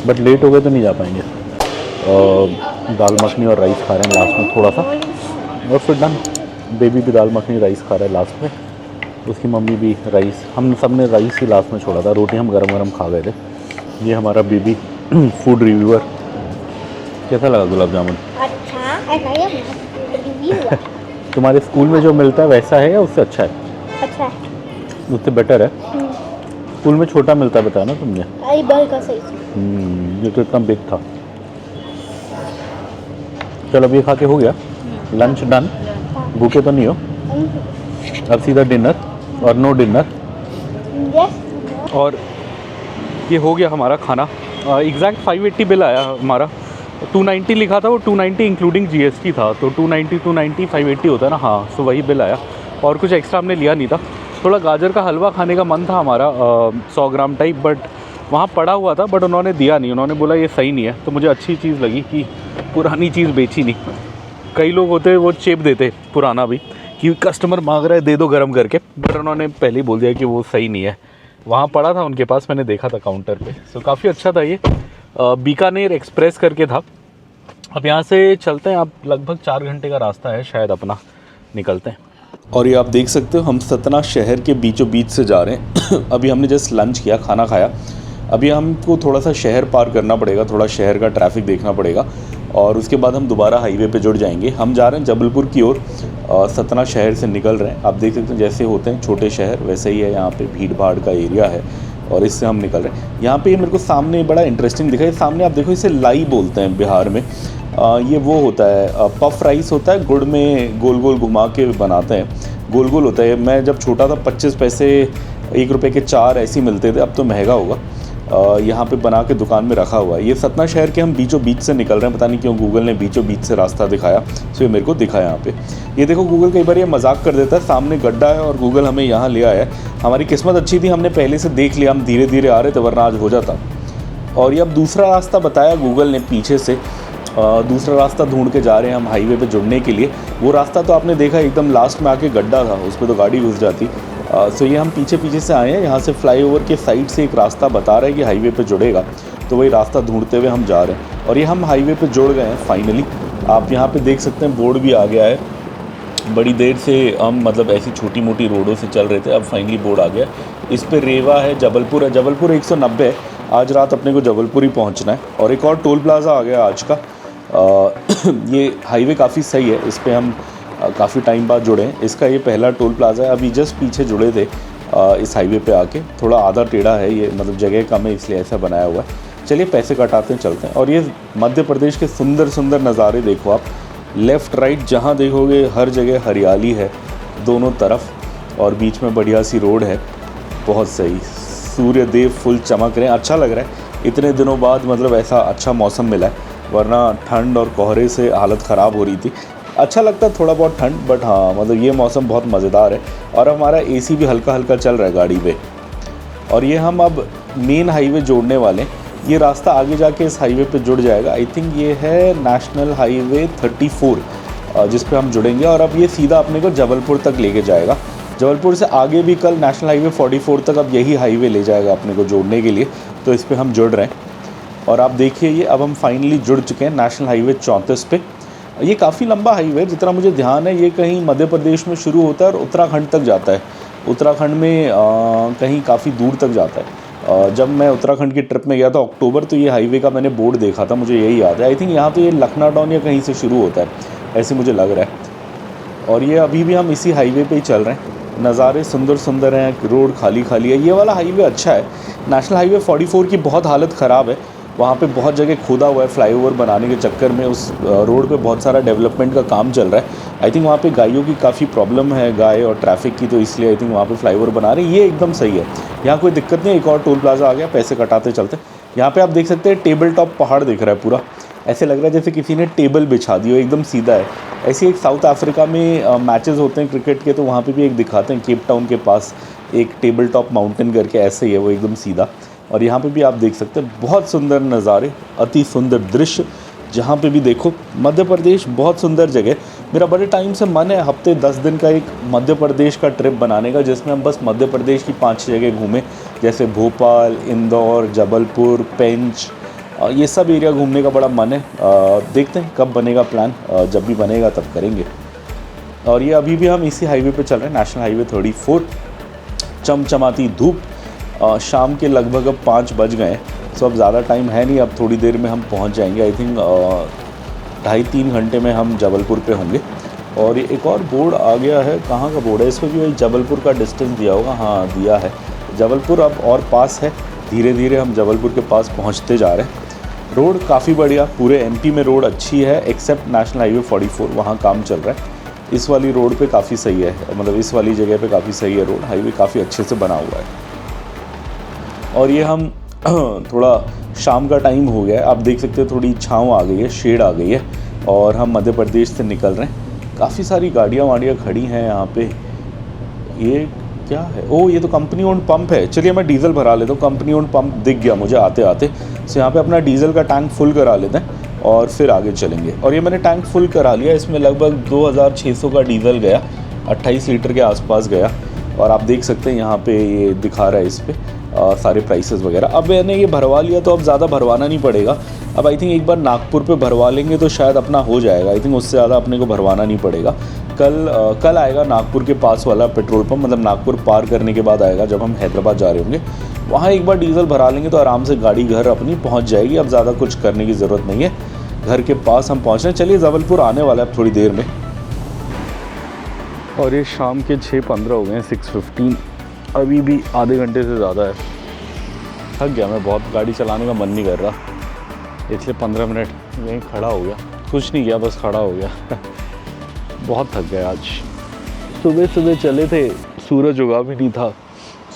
बट लेट हो गए तो नहीं जा पाएंगे। दाल मखनी और राइस खा रहे हैं लास्ट में थोड़ा सा, और फिर डन। बेबी भी दाल मखनी राइस खा रहा है लास्ट में, उसकी मम्मी भी राइस। हम सब ने राइस ही लास्ट में छोड़ा था, रोटी हम गरम गरम खा गए थे। ये हमारा बेबी फूड रिव्यूअर। कैसा लगा गुलाब जामुन? अच्छा। तुम्हारे स्कूल में जो मिलता है वैसा है या उससे अच्छा है? अच्छा है, उससे बेटर है। स्कूल में छोटा मिलता है, बताया ना तुमने। का सही। ये तो इतना बिग था। चलो अब ये खा के हो गया, लंच डन। भूखे तो नहीं हो? अब सीधा डिनर और नो डिनर। और ये हो गया हमारा खाना। एग्जैक्ट 580 बिल आया हमारा। 290 लिखा था, वो 290 इंक्लूडिंग GST था, तो 290 580 होता है ना। हाँ, तो वही बिल आया, और कुछ एक्स्ट्रा हमने लिया नहीं था। थोड़ा गाजर का हलवा खाने का मन था हमारा, 100 ग्राम टाइप, बट वहाँ पड़ा हुआ था, बट उन्होंने दिया नहीं। उन्होंने बोला ये सही नहीं है। तो मुझे अच्छी चीज़ लगी कि पुरानी चीज़ बेची नहीं। कई लोग होते वो चेप देते पुराना भी, कि कस्टमर मांग रहा है दे दो गर्म करके, बट उन्होंने पहले ही बोल दिया कि वो सही नहीं है। वहाँ पड़ा था उनके पास, मैंने देखा था काउंटर पे। सो काफ़ी अच्छा था ये। बीकानेर एक्सप्रेस करके था। अब यहाँ से चलते हैं, अब लगभग 4 घंटे का रास्ता है शायद अपना, निकलते हैं। और ये आप देख सकते हो, हम सतना शहर के बीचों बीच से जा रहे हैं। अभी हमने जस्ट लंच किया, खाना खाया। अभी हमको थोड़ा सा शहर पार करना पड़ेगा, थोड़ा शहर का ट्रैफिक देखना पड़ेगा, और उसके बाद हम दोबारा हाईवे पे जुड़ जाएंगे। हम जा रहे हैं जबलपुर की ओर, सतना शहर से निकल रहे हैं। आप देख सकते हैं जैसे होते हैं छोटे शहर वैसे ही है, यहाँ पे भीड़ भाड़ का एरिया है, और इससे हम निकल रहे हैं। यहाँ पे मेरे को सामने बड़ा इंटरेस्टिंग दिखा है। सामने आप देखो, इसे लाई बोलते हैं बिहार में। ये वो होता है, पफ राइस होता है, गुड़ में गोल गोल घुमा के बनाते हैं, गोल गोल होता है। मैं जब छोटा था 25 पैसे 1 रुपये के 4 ऐसे मिलते थे, अब तो महंगा होगा। यहाँ पे बना के दुकान में रखा हुआ है। ये सतना शहर के हम बीचों बीच से निकल रहे हैं। पता नहीं क्यों गूगल ने बीचों बीच से रास्ता दिखाया, सो ये मेरे को दिखा यहाँ पे। ये देखो, गूगल कई बार ये मजाक कर देता है, सामने गड्ढा है और गूगल हमें यहाँ ले आया है। हमारी किस्मत अच्छी थी, हमने पहले से देख लिया, हम धीरे धीरे आ रहे थे, वरना आज हो जाता। और ये अब दूसरा रास्ता बताया गूगल ने पीछे से, दूसरा रास्ता ढूंढ के जा रहे हैं हम हाईवे पे जुड़ने के लिए। वो रास्ता तो आपने देखा, एकदम लास्ट में आके गड्ढा था, उस पर तो गाड़ी घुस जाती। सो ये हम पीछे पीछे से आए हैं। यहाँ से फ्लाईओवर के साइड से एक रास्ता बता रहा है कि हाईवे पे जुड़ेगा, तो वही रास्ता ढूंढते हुए हम जा रहे हैं। और ये हम हाईवे पे जुड़ गए हैं फाइनली। आप यहाँ पे देख सकते हैं, बोर्ड भी आ गया है। बड़ी देर से हम मतलब ऐसी छोटी मोटी रोडों से चल रहे थे, अब फाइनली बोर्ड आ गया। इस पर रेवा है, जबलपुर है। जबलपुर 190 है, आज रात अपने को जबलपुर ही पहुँचना है। और एक और टोल प्लाज़ा आ गया आज का। ये हाईवे काफ़ी सही है, इस पर हम काफ़ी टाइम बाद जुड़े हैं। इसका ये पहला टोल प्लाज़ा है, अभी जस्ट पीछे जुड़े थे इस हाईवे पे आके। थोड़ा आधा टेढ़ा है ये, मतलब जगह कम है इसलिए ऐसा बनाया हुआ है। चलिए पैसे कटाते हैं, चलते हैं। और ये मध्य प्रदेश के सुंदर सुंदर नज़ारे देखो आप, लेफ़्ट राइट जहाँ देखोगे हर जगह हरियाली है दोनों तरफ, और बीच में बढ़िया सी रोड है, बहुत सही। सूर्य देव फुल चमक रहे हैं, अच्छा लग रहा है। इतने दिनों बाद मतलब ऐसा अच्छा मौसम मिला है, वरना ठंड और कोहरे से हालत ख़राब हो रही थी। अच्छा लगता है थोड़ा बहुत ठंड, बट हाँ मतलब ये मौसम बहुत मज़ेदार है। और हमारा AC भी हल्का हल्का चल रहा है गाड़ी पे। और ये हम अब मेन हाईवे जोड़ने वाले हैं। ये रास्ता आगे जाके इस हाईवे पे जुड़ जाएगा। आई थिंक ये है नेशनल हाईवे 34 जिस पे हम जुड़ेंगे। और अब ये सीधा अपने को जबलपुर तक लेके जाएगा। जबलपुर से आगे भी कल नेशनल हाईवे 44 तक अब यही हाईवे ले जाएगा अपने को जोड़ने के लिए, तो इस पर हम जुड़ रहे हैं। और आप देखिए, ये अब हम फाइनली जुड़ चुके हैं नेशनल हाईवे 34 पे। ये काफ़ी लंबा हाईवे, जितना मुझे ध्यान है ये कहीं मध्य प्रदेश में शुरू होता है और उत्तराखंड तक जाता है। उत्तराखंड में कहीं काफ़ी दूर तक जाता है। जब मैं उत्तराखंड की ट्रिप में गया था अक्टूबर, तो ये हाईवे का मैंने बोर्ड देखा था, मुझे यही याद है। आई थिंक यहाँ तो ये लखनऊ टाउन या कहीं से शुरू होता है, ऐसे मुझे लग रहा है। और ये अभी भी हम इसी हाईवे पे ही चल रहे हैं। नज़ारे सुंदर सुंदर हैं, रोड खाली खाली है। ये वाला हाईवे अच्छा है। नेशनल हाईवे 44 की बहुत हालत ख़राब है, वहाँ पे बहुत जगह खोदा हुआ है फ्लाईओवर बनाने के चक्कर में। उस रोड पे बहुत सारा डेवलपमेंट का काम चल रहा है। आई थिंक वहाँ पे गायों की काफ़ी प्रॉब्लम है, गाय और ट्रैफिक की, तो इसलिए आई थिंक वहाँ पे फ्लाईओवर बना रहे हैं। ये एकदम सही है, यहाँ कोई दिक्कत नहीं है। एक और टोल प्लाजा आ गया, पैसे कटाते चलते। यहाँ पे आप देख सकते हैं टेबल टॉप पहाड़ दिख रहा है पूरा, ऐसे लग रहा है जैसे किसी ने टेबल बिछा दी हो, एकदम सीधा है। ऐसे एक साउथ अफ्रीका में मैचेस होते हैं क्रिकेट के, तो वहाँ पे भी एक दिखाते हैं, केप टाउन के पास एक टेबल टॉप माउंटेन करके, ऐसे ही है वो, एकदम सीधा। और यहाँ पे भी आप देख सकते हैं बहुत सुंदर नज़ारे, अति सुंदर दृश्य। जहाँ पे भी देखो, मध्य प्रदेश बहुत सुंदर जगह। मेरा बड़े टाइम से मन है हफ्ते 10 दिन का एक मध्य प्रदेश का ट्रिप बनाने का, जिसमें हम बस मध्य प्रदेश की 5 जगह घूमें, जैसे भोपाल, इंदौर, जबलपुर, पेंच, ये सब एरिया घूमने का बड़ा मन है। देखते हैं कब बनेगा प्लान, जब भी बनेगा तब करेंगे। और ये अभी भी हम इसी हाईवे पे चल रहे हैं, नेशनल हाईवे 34। चमचमाती धूप, शाम के लगभग अब 5 बज गए हैं, सो अब ज़्यादा टाइम है नहीं, अब थोड़ी देर में हम पहुंच जाएंगे। आई थिंक 2.5-3 घंटे में हम जबलपुर पे होंगे। और ये एक और बोर्ड आ गया है, कहाँ का बोर्ड है, इसमें भी वही जबलपुर का डिस्टेंस दिया होगा। हाँ, दिया है। जबलपुर अब और पास है, धीरे धीरे हम जबलपुर के पास पहुँचते जा रहे हैं। रोड काफ़ी बढ़िया, पूरे एमपी में रोड अच्छी है, एक्सेप्ट नेशनल हाईवे 44, वहाँ काम चल रहा है। इस वाली रोड पे काफ़ी सही है, मतलब इस वाली जगह पे काफ़ी सही है रोड, हाईवे काफ़ी अच्छे से बना हुआ है। और ये हम थोड़ा शाम का टाइम हो गया है, आप देख सकते हैं थोड़ी छाँव आ गई है, शेड आ गई है, और हम मध्य प्रदेश से निकल रहे हैं। काफ़ी सारी गाड़ियाँ वाड़ियाँ खड़ी हैं यहाँ पे। ये क्या है? ओह, ये तो कंपनी ओन पंप है। चलिए मैं डीजल भरा लेता हूँ, कंपनी ओन पंप दिख गया मुझे आते आते। तो यहाँ पे अपना डीजल का टैंक फुल करा लेते हैं और फिर आगे चलेंगे। और ये मैंने टैंक फुल करा लिया, इसमें लगभग 2600 का डीजल गया, 28 लीटर के आसपास गया। और आप देख सकते हैं यहाँ पे ये दिखा रहा है इस पर सारे प्राइसेस वगैरह। अब मैंने ये भरवा लिया तो अब ज़्यादा भरवाना नहीं पड़ेगा। अब आई थिंक एक बार नागपुर पे भरवा लेंगे तो शायद अपना हो जाएगा। आई थिंक उससे ज़्यादा अपने को भरवाना नहीं पड़ेगा। कल आएगा नागपुर के पास वाला पेट्रोल पंप, मतलब नागपुर पार करने के बाद आएगा, जब हम हैदराबाद जा रहे होंगे। वहाँ एक बार डीजल भरा लेंगे तो आराम से गाड़ी घर अपनी पहुँच जाएगी। अब ज़्यादा कुछ करने की ज़रूरत नहीं है, घर के पास हम पहुँच रहे हैं। चलिए, जबलपुर आने वाला है अब थोड़ी देर में। और ये शाम के 6:15 हो गए हैं, 6:15, अभी भी आधे घंटे से ज़्यादा है। थक गया मैं बहुत, गाड़ी चलाने का मन नहीं कर रहा, इसलिए 15 मिनट यहीं खड़ा हो गया, कुछ नहीं किया, बस खड़ा हो गया। बहुत थक गया आज। सुबह सुबह चले थे, सूरज उगा भी नहीं था,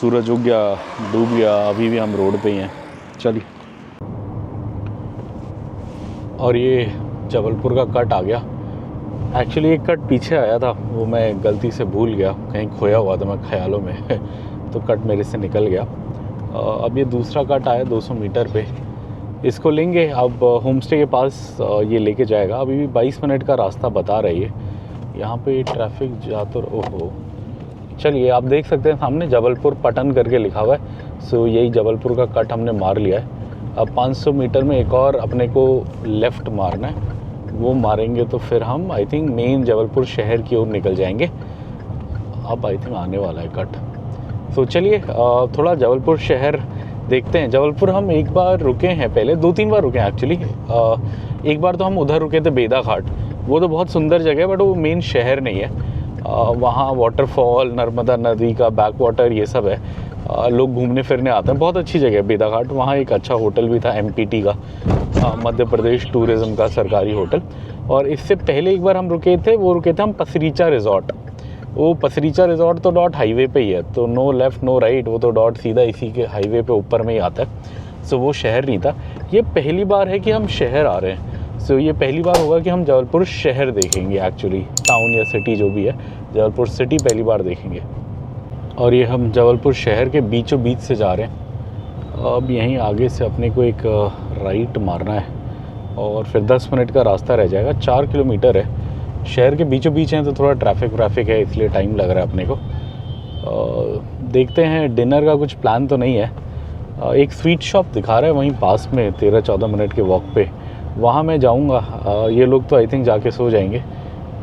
सूरज उग गया, डूब गया, अभी भी हम रोड पे ही हैं। चलिए, और ये जबलपुर का कट आ गया। एक्चुअली एक कट पीछे आया था, वो मैं गलती से भूल गया, कहीं खोया हुआ था मैं ख्यालों में तो कट मेरे से निकल गया। अब ये दूसरा कट आया 200 मीटर पे, इसको लेंगे। अब होम स्टे के पास ये लेके जाएगा। अभी भी 22 मिनट का रास्ता बता रही है। यहाँ पे ट्रैफिक जा तो, ओहो, चलिए आप देख सकते हैं सामने जबलपुर पटन करके लिखा हुआ है। सो यही जबलपुर का कट हमने मार लिया है। अब 500 मीटर में एक और अपने को लेफ़्ट मारना है, वो मारेंगे तो फिर हम आई थिंक मेन जबलपुर शहर की ओर निकल जाएंगे। अब आई थिंक आने वाला है कट। तो चलिए थोड़ा जबलपुर शहर देखते हैं। जबलपुर हम एक बार रुके हैं, पहले 2-3 बार रुके हैं एक्चुअली। एक बार तो हम उधर रुके थे बेदा घाट, वो तो बहुत सुंदर जगह है, बट वो मेन शहर नहीं है। वहाँ वाटरफॉल, नर्मदा नदी का बैक वाटर, ये सब है। लोग घूमने फिरने आते हैं, बहुत अच्छी जगह है बेदा घाट। वहाँ एक अच्छा होटल भी था, MPT का, मध्य प्रदेश टूरिज़्म का सरकारी होटल। और इससे पहले एक बार हम रुके थे, वो रुके थे हम पसरीचा रिज़ॉर्ट। वो पसरीचा रिज़ॉर्ट तो डॉट हाईवे पे ही है, तो नो लेफ़्ट नो राइट, वो तो डॉट सीधा इसी के हाईवे पे ऊपर में ही आता है। सो वो शहर नहीं था। ये पहली बार है कि हम शहर आ रहे हैं। सो ये पहली बार होगा कि हम जबलपुर शहर देखेंगे, एक्चुअली टाउन या सिटी जो भी है, जबलपुर सिटी पहली बार देखेंगे। और ये हम जबलपुर शहर के बीचों बीच से जा रहे हैं। अब यहीं आगे से अपने को एक राइट मारना है और फिर 10 मिनट का रास्ता रह जाएगा। 4 किलोमीटर है, शहर के बीचों बीच हैं तो थोड़ा ट्रैफिक है, इसलिए टाइम लग रहा है अपने को। देखते हैं, डिनर का कुछ प्लान तो नहीं है। एक स्वीट शॉप दिखा रहा है वहीं पास में, 13-14 मिनट के वॉक पे, वहाँ मैं जाऊँगा। ये लोग तो आई थिंक जाके सो जाएंगे,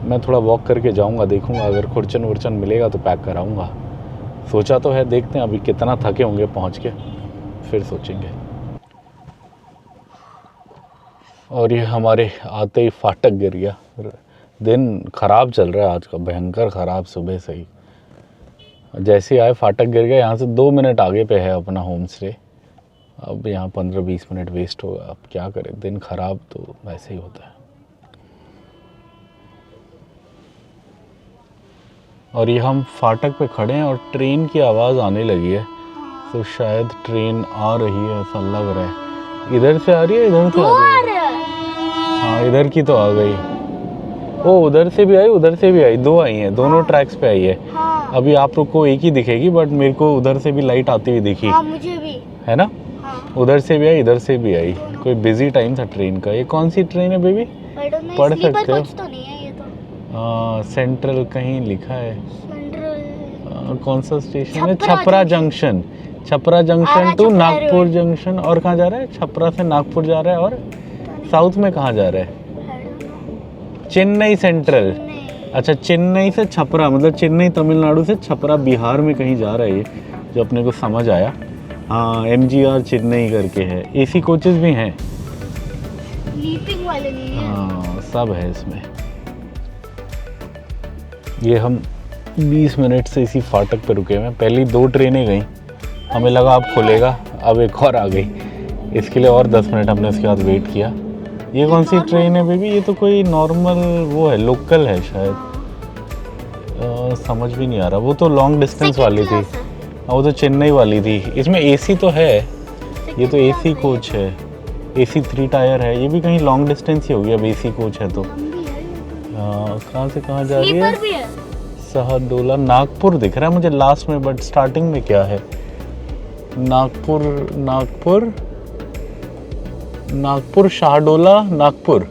मैं थोड़ा वॉक करके जाऊँगा, देखूँगा अगर खुरचन वुरचन मिलेगा तो पैक कराऊँगा। सोचा तो है, देखते हैं अभी कितना थके होंगे पहुँच के, फिर सोचेंगे। और ये हमारे आते ही फाटक गिर गया। दिन ख़राब चल रहा है आज का, भयंकर ख़राब, सुबह से ही जैसे आए फाटक गिर गए, यहाँ से 2 मिनट आगे पे है अपना होम स्टे। अब यहाँ 15-20 मिनट वेस्ट होगा, अब क्या करें, दिन ख़राब तो वैसे ही होता है। और ये हम फाटक पे खड़े हैं और ट्रेन की आवाज़ आने लगी है, तो शायद ट्रेन आ रही है ऐसा लग रहा है। इधर से आ रही है, इधर से आ रही है? हाँ इधर की तो आ गई। ओ उधर से भी आई, उधर से भी आई, 2 आई हैं, दोनों ट्रैक्स पे आई है। हाँ। अभी आप लोग को एक ही दिखेगी, बट मेरे को उधर से भी लाइट आती हुई दिखी। हाँ, मुझे भी। है ना? हाँ। उधर से भी आई, इधर से भी आई। कोई बिजी टाइम था ट्रेन का। ये कौन सी ट्रेन है बेबी? पढ़ सकते हो? तो नहीं है ये तो। सेंट्रल कहीं लिखा है। सेंट्रल कौन सा स्टेशन है? Chhapra junction. Chhapra junction to Nagpur junction. और कहाँ जा रहा है? छपरा से नागपुर जा रहा है। और साउथ में कहाँ जा रहा है? चेन्नई सेंट्रल। अच्छा, चेन्नई से छपरा, मतलब चेन्नई तमिलनाडु से छपरा बिहार में कहीं जा रहा है ये, जो अपने को समझ आया। हाँ, MGR चेन्नई करके है। AC कोचेस भी हैं। स्लीपिंग वाले नहीं है। हाँ, सब है इसमें। ये हम 20 मिनट से इसी फाटक पे रुके हुए हैं। पहली 2 ट्रेनें गई, हमें लगा अब खुलेगा, अब एक और आ गई। इसके लिए और 10 मिनट हमने उसके बाद वेट किया। ये कौन सी ट्रेन है बेबी? ये तो कोई नॉर्मल वो है, लोकल है शायद। समझ भी नहीं आ रहा। वो तो लॉन्ग डिस्टेंस वाली थी। हाँ, वो तो चेन्नई वाली थी। इसमें AC तो है, ये तो AC कोच है। AC 3 टायर है। ये भी कहीं लॉन्ग डिस्टेंस ही होगी अब AC कोच है तो। कहाँ से कहाँ जा रही है? सहडोला नागपुर दिख रहा है मुझे लास्ट में, बट स्टार्टिंग में क्या है? नागपुर, नागपुर, नागपुर, शाहडोला, नागपुर।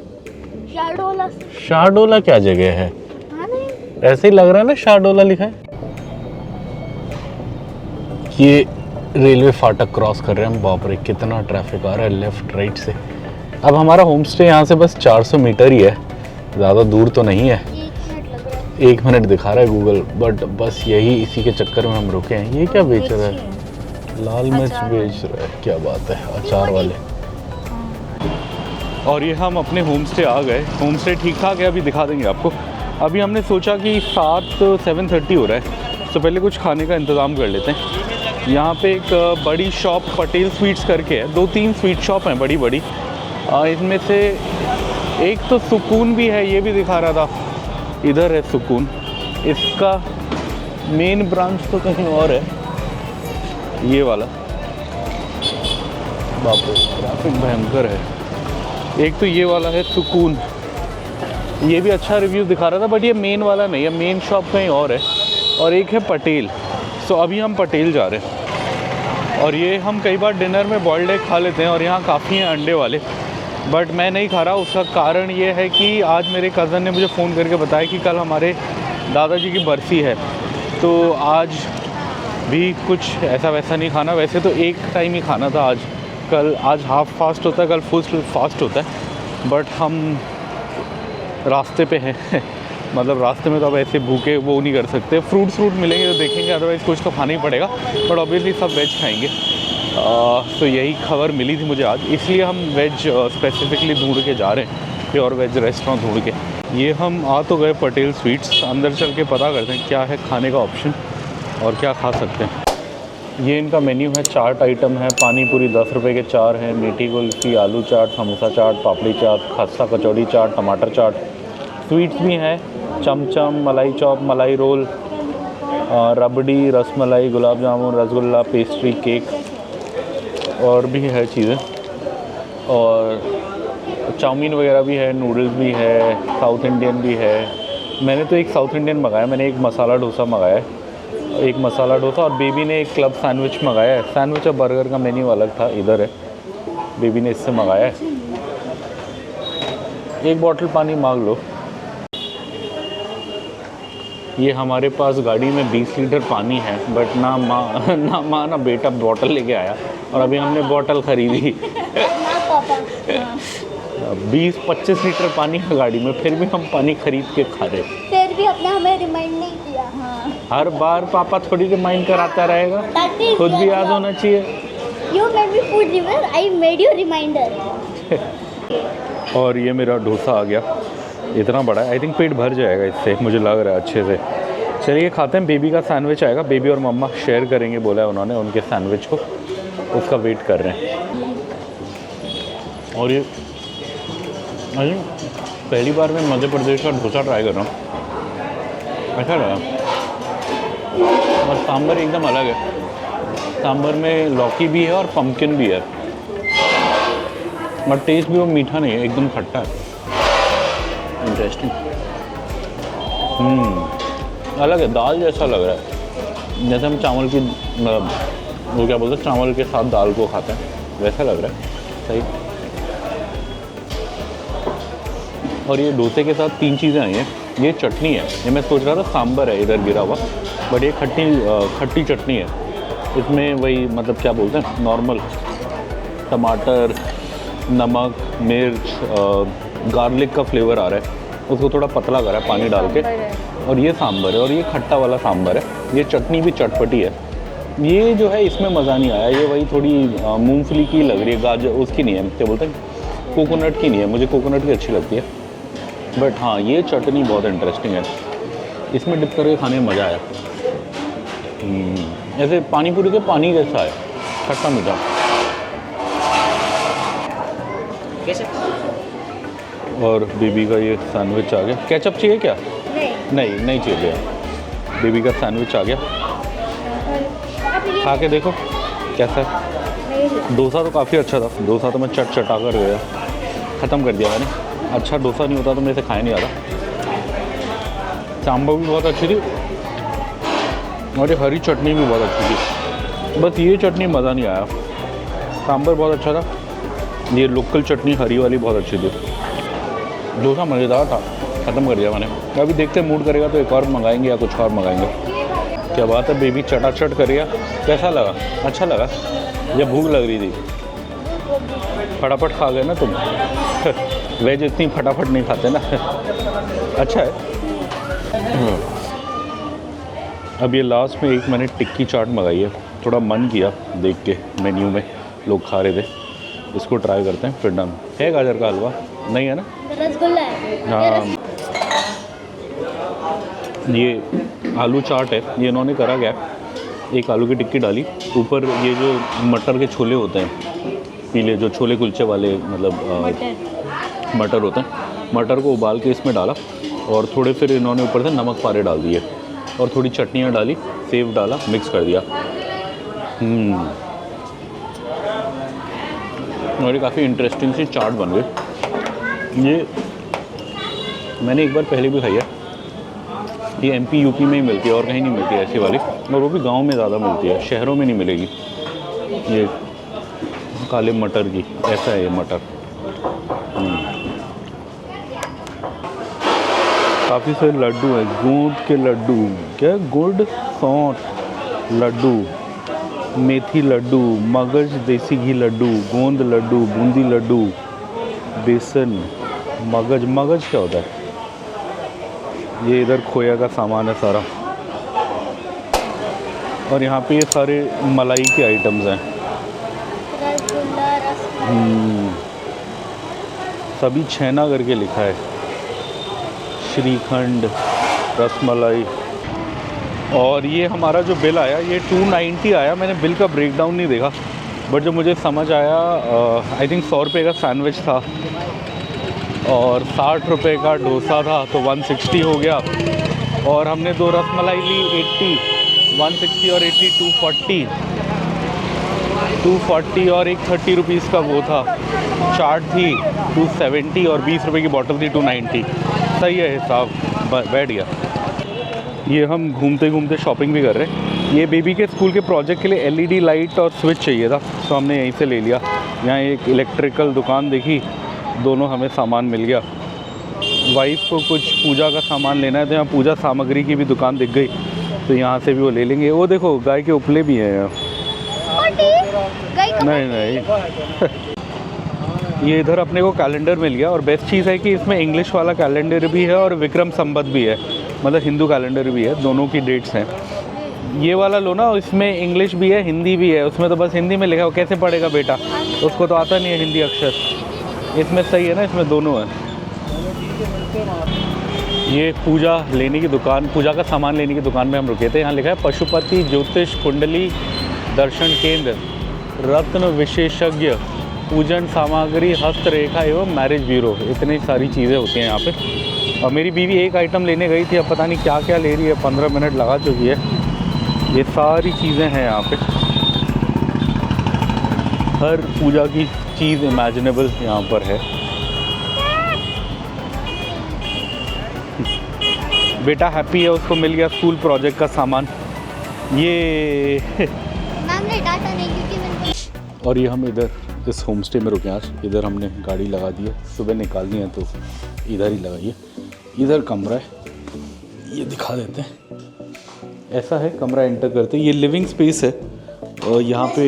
शाहडोला क्या जगह है? ऐसे ही लग रहा है ना, शाहडोला लिखा है। ये रेलवे फाटक क्रॉस कर रहे हैं हम। बाप रे कितना ट्रैफिक आ रहा है लेफ्ट राइट से। अब हमारा होम स्टे यहाँ से बस 400 मीटर ही है, ज़्यादा दूर तो नहीं है। 1 मिनट दिखा रहा है गूगल, बट बस यही इसी के चक्कर में हम रुके हैं। ये क्या बेच रहा है? लाल मिर्च बेच रहा है, क्या बात है, अचार वाले। और ये हम अपने होम स्टे आ गए। होम स्टे ठीक ठाक है, अभी दिखा देंगे आपको। अभी हमने सोचा कि 7:30 हो रहा है, तो पहले कुछ खाने का इंतज़ाम कर लेते हैं। यहाँ पे एक बड़ी शॉप पटेल स्वीट्स करके है, 2-3 स्वीट शॉप हैं बड़ी बड़ी। इनमें से एक तो सुकून भी है, ये भी दिखा रहा था, इधर है सुकून। इसका मेन ब्रांच तो कहीं और है, ये वाला। बाप रे ट्रैफिक भयंकर है। एक तो ये वाला है सुकून, ये भी अच्छा रिव्यू दिखा रहा था, बट ये मेन वाला नहीं है, मेन शॉप कहीं और है। और एक है पटेल। सो अभी हम पटेल जा रहे हैं। और ये हम कई बार डिनर में बॉइल्ड एग खा लेते हैं, और यहाँ काफ़ी हैं अंडे वाले, बट मैं नहीं खा रहा। उसका कारण ये है कि आज मेरे कज़न ने मुझे फ़ोन करके बताया कि कल हमारे दादाजी की बरसी है, तो आज भी कुछ ऐसा वैसा नहीं खाना। वैसे तो एक टाइम ही खाना था आज। आज हाफ फास्ट होता है, कल फुल फास्ट होता है, बट हम रास्ते पे हैं मतलब रास्ते में तो अब ऐसे भूखे वो नहीं कर सकते। फ्रूट मिलेंगे तो देखेंगे, अदरवाइज़ कुछ तो खाना ही पड़ेगा, बट ऑब्वियसली सब वेज खाएंगे। तो यही खबर मिली थी मुझे आज, इसलिए हम वेज स्पेसिफिकली ढूंढ के जा रहे हैं, प्योर वेज रेस्टोरेंट ढूंढ के। ये हम आ तो गए पटेल स्वीट्स, अंदर चल के पता करते हैं क्या है खाने का ऑप्शन और क्या खा सकते हैं। ये इनका मेन्यू है, चाट आइटम है, पानी पूरी 10 रुपये के 4 हैं, मीठी कुल्फ़ी, आलू चाट, समोसा चाट, पापड़ी चाट, खस्ता कचौड़ी चाट, टमाटर चाट। स्वीट्स भी हैं, चमचम, मलाई चॉप, मलाई रोल, रबड़ी, रसमलाई, गुलाब जामुन, रसगुल्ला, पेस्ट्री, केक और भी है चीज़ें। और चाउमीन वगैरह भी है, नूडल्स भी है, साउथ इंडियन भी है। मैंने तो एक साउथ इंडियन मंगाया, मैंने एक मसाला डोसा मंगाया है, एक मसाला डोसा, और बेबी ने एक क्लब सैंडविच मंगाया है। सैंडविच और बर्गर का मेन्यू अलग था, इधर है, बेबी ने इससे मंगाया है। एक बॉटल पानी मांग लो। ये हमारे पास गाड़ी में 20 लीटर पानी है, बट ना माँ ना बेटा बॉटल लेके आया, और अभी हमने बॉटल खरीदी 20-25 लीटर पानी है गाड़ी में, फिर भी हम पानी खरीद के खा रहे। फिर भी अपने हमें रिमाइंड नहीं किया। हाँ। हर बार पापा थोड़ी रिमाइंड कराता रहेगा, खुद भी याद होना चाहिए। You made me food remember, I made you reminder. और ये मेरा डोसा आ गया, इतना बड़ा है, आई थिंक पेट भर जाएगा इससे, मुझे लग रहा है अच्छे से। चलिए खाते हैं। बेबी का सैंडविच आएगा, बेबी और मम्मा शेयर करेंगे बोला है उन्होंने उनके सैंडविच को, उसका वेट कर रहे हैं। और ये अरे पहली बार मैं मध्य प्रदेश का डोसा ट्राई कर रहा हूँ, अच्छा लगा। और सांभर एकदम अलग है, सांभर में लौकी भी है और पम्पकिन भी है, और टेस्ट भी वो मीठा नहीं है, एकदम खट्टा है। इंटरेस्टिंग। अलग है, दाल जैसा लग रहा है, जैसे हम चावल की वो क्या बोलते हैं, चावल के साथ दाल को खाते हैं वैसा लग रहा है। सही। और ये डोसे के साथ 3 चीज़ें आई हैं। ये चटनी है, ये मैं सोच रहा था सांभर है इधर गिरा हुआ, बट ये खट्टी चटनी है। इसमें वही मतलब क्या बोलते हैं, नॉर्मल टमाटर, नमक, मिर्च, गार्लिक का फ्लेवर आ रहा है, उसको थोड़ा पतला करा है पानी डाल के। और ये सांभर है, और ये खट्टा वाला सांभर है। ये चटनी भी चटपटी है। ये जो है इसमें मज़ा नहीं आया, ये वही थोड़ी मूंगफली की लग रही है, गाजर उसकी नहीं है, क्या बोलते हैं, कोकोनट की नहीं है। मुझे कोकोनट की अच्छी लगती है, बट हाँ ये चटनी बहुत इंटरेस्टिंग है, इसमें डिप करके खाने में मज़ा आया। ऐसे पानी पूरी के पानी जैसा है, खट्टा मीठा। और बेबी का ये सैंडविच आ गया। केचप चाहिए क्या? नहीं चाहिए भैया। बेबी का सैंडविच आ गया, खा के देखो कैसा है। डोसा तो काफ़ी अच्छा था, डोसा तो मैं चटा कर गया, ख़त्म कर दिया मैंने। अच्छा डोसा नहीं होता तो मेरे से खाया नहीं आता। सांभर भी बहुत अच्छी थी, और ये हरी चटनी भी बहुत अच्छी थी, बस ये चटनी मज़ा नहीं आया। सांभर बहुत अच्छा था, ये लोकल चटनी हरी वाली बहुत अच्छी थी। डोसा मज़ेदार था, ख़त्म कर दिया मैंने। अभी देखते मूड करेगा तो एक और मंगाएंगे या कुछ और मंगाएंगे। क्या बात है, बेबी चटाचट करेगा। कैसा लगा? अच्छा लगा या भूख लग रही थी? फटाफट खा गए ना तुम। वेज इतनी फटाफट नहीं खाते ना। अच्छा है। अब ये लास्ट में एक मैंने टिक्की चाट मंगाई है, थोड़ा मन किया देख के मेन्यू में लोग खा रहे थे, इसको ट्राई करते हैं फिर डन। है गाजर का हलवा? नहीं है ना? रसगुल्ला है। हाँ, ये आलू चाट है। ये इन्होंने करा क्या, एक आलू की टिक्की डाली, ऊपर ये जो मटर के छोले होते हैं, पीले जो छोले कुलचे वाले, मतलब मटर होते हैं, मटर को उबाल के इसमें डाला, और थोड़े फिर इन्होंने ऊपर से नमक पारे डाल दिए, और थोड़ी चटनियाँ डाली, सेव डाला, मिक्स कर दिया। और ये काफ़ी इंटरेस्टिंग सी चाट बन गई। ये मैंने एक बार पहले भी खाई है, ये MP UP में ही मिलती है, और कहीं नहीं मिलती है ऐसी वाली, और वो भी गांव में ज़्यादा मिलती है, शहरों में नहीं मिलेगी। ये काले मटर की, ऐसा है ये मटर। काफ़ी सारे लड्डू हैं, गूंद के लड्डू, क्या गुड़ सौंठ लड्डू, मेथी लड्डू, मगज देसी घी लड्डू, गोंद लड्डू, बूंदी लड्डू, बेसन, मगज क्या होता है? ये इधर खोया का सामान है सारा, और यहाँ पे ये सारे मलाई के आइटम्स हैं। सभी छेना करके लिखा है, श्रीखंड, रसमलाई। और ये हमारा जो बिल आया ये 290 आया। मैंने बिल का ब्रेकडाउन नहीं देखा, बट जो मुझे समझ आया आई थिंक 100 रुपये का सैंडविच था और 60 रुपये का डोसा था, तो 160 हो गया। और हमने 2 रसमलाई ली 80, 160 और 80 240 और एक 30 रुपीज़ का वो था, चाट थी 270 और 20 रुपये की बॉटल थी 290। सही है हिसाब, बैठ गया। ये हम घूमते घूमते शॉपिंग भी कर रहे हैं। ये बेबी के स्कूल के प्रोजेक्ट के लिए LED लाइट और स्विच चाहिए था, तो हमने यहीं से ले लिया। यहाँ एक इलेक्ट्रिकल दुकान देखी, दोनों हमें सामान मिल गया। वाइफ को कुछ पूजा का सामान लेना है, तो यहाँ पूजा सामग्री की भी दुकान दिख गई, तो यहाँ से भी वो ले लेंगे। वो देखो गाय के उपले भी हैं यहाँ। नहीं ये इधर अपने को कैलेंडर मिल गया, और बेस्ट चीज़ है कि इसमें इंग्लिश वाला कैलेंडर भी है और विक्रम संवत भी है, मतलब हिंदू कैलेंडर भी है, दोनों की डेट्स हैं। ये वाला लो ना, इसमें इंग्लिश भी है हिंदी भी है, उसमें तो बस हिंदी में लिखा हो, कैसे पढ़ेगा बेटा, उसको तो आता नहीं है हिंदी अक्षर। इसमें सही है ना, इसमें दोनों है। ये पूजा लेने की दुकान, पूजा का सामान लेने की दुकान में हम रुके थे। यहाँ लिखा है पशुपति ज्योतिष कुंडली दर्शन केंद्र, रत्न विशेषज्ञ, पूजन सामग्री, हस्तरेखा एवं मैरिज ब्यूरो। इतनी सारी चीज़ें होती हैं यहाँ पे। और मेरी बीवी एक आइटम लेने गई थी, अब पता नहीं क्या क्या ले रही है, 15 मिनट लगा चुकी है। ये सारी चीज़ें हैं यहाँ पे, हर पूजा की चीज़ इमेजिनेबल यहाँ पर है। बेटा हैप्पी है, उसको मिल गया स्कूल प्रोजेक्ट का सामान। ये मैम ने डाटा नहीं क्योंकि मैंने और ये हम इधर इस होम स्टे में रुके आज। इधर हमने गाड़ी लगा दी है, सुबह निकालनी है तो इधर ही लगाइए। इधर कमरा है, ये दिखा देते हैं। ऐसा है कमरा, एंटर करते ये लिविंग स्पेस है। और यहाँ पे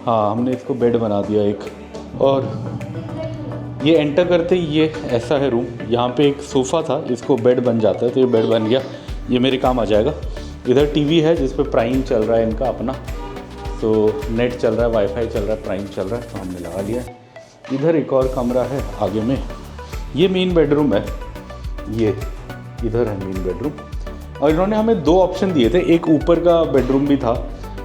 हाँ हमने इसको बेड बना दिया एक। और ये एंटर करते ही ये ऐसा है रूम। यहाँ पे एक सोफ़ा था, इसको बेड बन जाता है, तो ये बेड बन गया, ये मेरे काम आ जाएगा। इधर टीवी है जिस पे प्राइम चल रहा है इनका अपना, तो नेट चल रहा है, वाईफाई चल रहा है, प्राइम चल रहा है, तो हमने लगा लिया है। इधर एक और कमरा है आगे में, ये मेन बेडरूम है। ये इधर है मेन बेडरूम। और इन्होंने हमें 2 ऑप्शन दिए थे, एक ऊपर का बेडरूम भी था।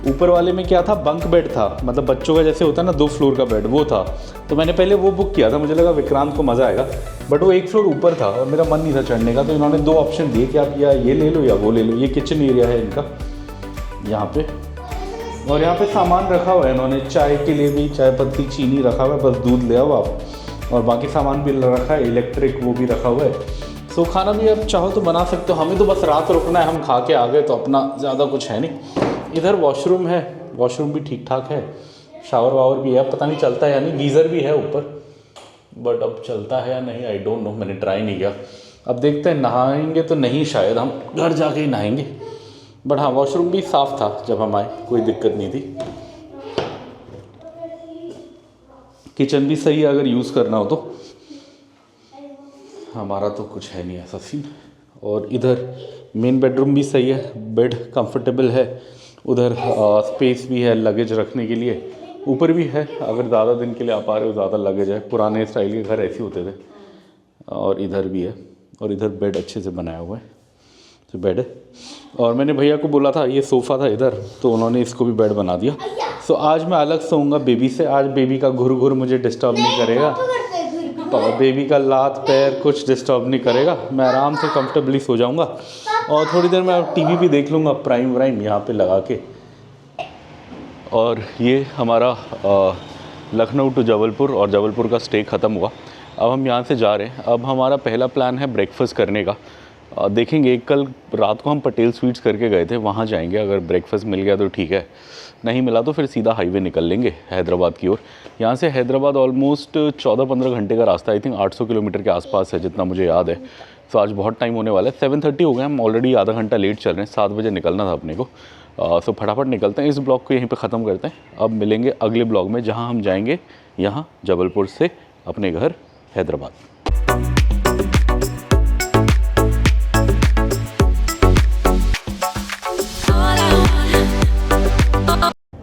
ऊपर वाले में क्या था, बंक बेड था, मतलब बच्चों का जैसे होता है ना 2 फ्लोर का बेड, वो था। तो मैंने पहले वो बुक किया था, मुझे लगा विक्रांत को मज़ा आएगा, बट वो 1 फ्लोर ऊपर था और मेरा मन नहीं था चढ़ने का। तो इन्होंने 2 ऑप्शन दिए कि आप या ये ले लो या वो ले लो। ये किचन एरिया है इनका यहाँ पे। और यहाँ पे सामान रखा हुआ है इन्होंने, चाय के लिए भी चाय पत्ती चीनी रखा हुआ है, बस दूध ले आओ आप। और बाकी सामान भी रखा है, इलेक्ट्रिक वो भी रखा हुआ है। सो खाना भी आप चाहो तो बना सकते हो, हमें तो बस रात रुकना है, हम खा के आ गए तो अपना ज़्यादा कुछ है नहीं। इधर वॉशरूम है, वॉशरूम भी ठीक ठाक है, शावर वावर भी है, पता नहीं चलता है या नहीं। गीज़र भी है ऊपर, बट अब चलता है या नहीं आई डोंट नो, मैंने ट्राई नहीं किया। अब देखते हैं, नहाएंगे तो नहीं, शायद हम घर जाके ही नहाएंगे। बट हाँ वॉशरूम भी साफ़ था जब हम आए, कोई दिक्कत नहीं थी। किचन भी सही है अगर यूज़ करना हो तो, हमारा तो कुछ है नहीं ऐसा सीन। और इधर मेन बेडरूम भी सही है, बेड कंफर्टेबल है। उधर स्पेस भी है लगेज रखने के लिए, ऊपर भी है अगर ज़्यादा दिन के लिए आप आ रहे हो, ज़्यादा लगेज है। पुराने स्टाइल के घर ऐसे होते थे। और इधर भी है, और इधर बेड अच्छे से बनाया हुआ है, तो बेड है। और मैंने भैया को बोला था, ये सोफ़ा था इधर, तो उन्होंने इसको भी बेड बना दिया। सो आज मैं अलग सोऊंगा बेबी से। आज बेबी का घुर घुर मुझे डिस्टर्ब नहीं करेगा, बेबी का लात पैर कुछ डिस्टर्ब नहीं करेगा, मैं आराम से कंफर्टेबली सो जाऊंगा। और थोड़ी देर में टीवी भी देख लूँगा, प्राइम व्राइम यहाँ पे लगा के। और ये हमारा लखनऊ टू जबलपुर, और जबलपुर का स्टे ख़त्म हुआ। अब हम यहाँ से जा रहे हैं। अब हमारा पहला प्लान है ब्रेकफास्ट करने का। देखेंगे, कल रात को हम पटेल स्वीट्स करके गए थे, वहाँ जाएंगे। अगर ब्रेकफास्ट मिल गया तो ठीक है, नहीं मिला तो फिर सीधा हाईवे निकल लेंगे हैदराबाद की ओर। यहाँ से हैदराबाद ऑलमोस्ट 14-15 घंटे का रास्ता, आई थिंक 800 किलोमीटर के आसपास है जितना मुझे याद है। तो आज बहुत टाइम होने वाला है, 7:30 हो गए, हम ऑलरेडी आधा घंटा लेट चल रहे हैं। 7 बजे निकलना था अपने को। सो फटाफट निकलते हैं, इस ब्लॉग को यहीं पे ख़त्म करते हैं। अब मिलेंगे अगले ब्लॉग में, जहाँ हम जाएंगे यहाँ जबलपुर से अपने घर हैदराबाद।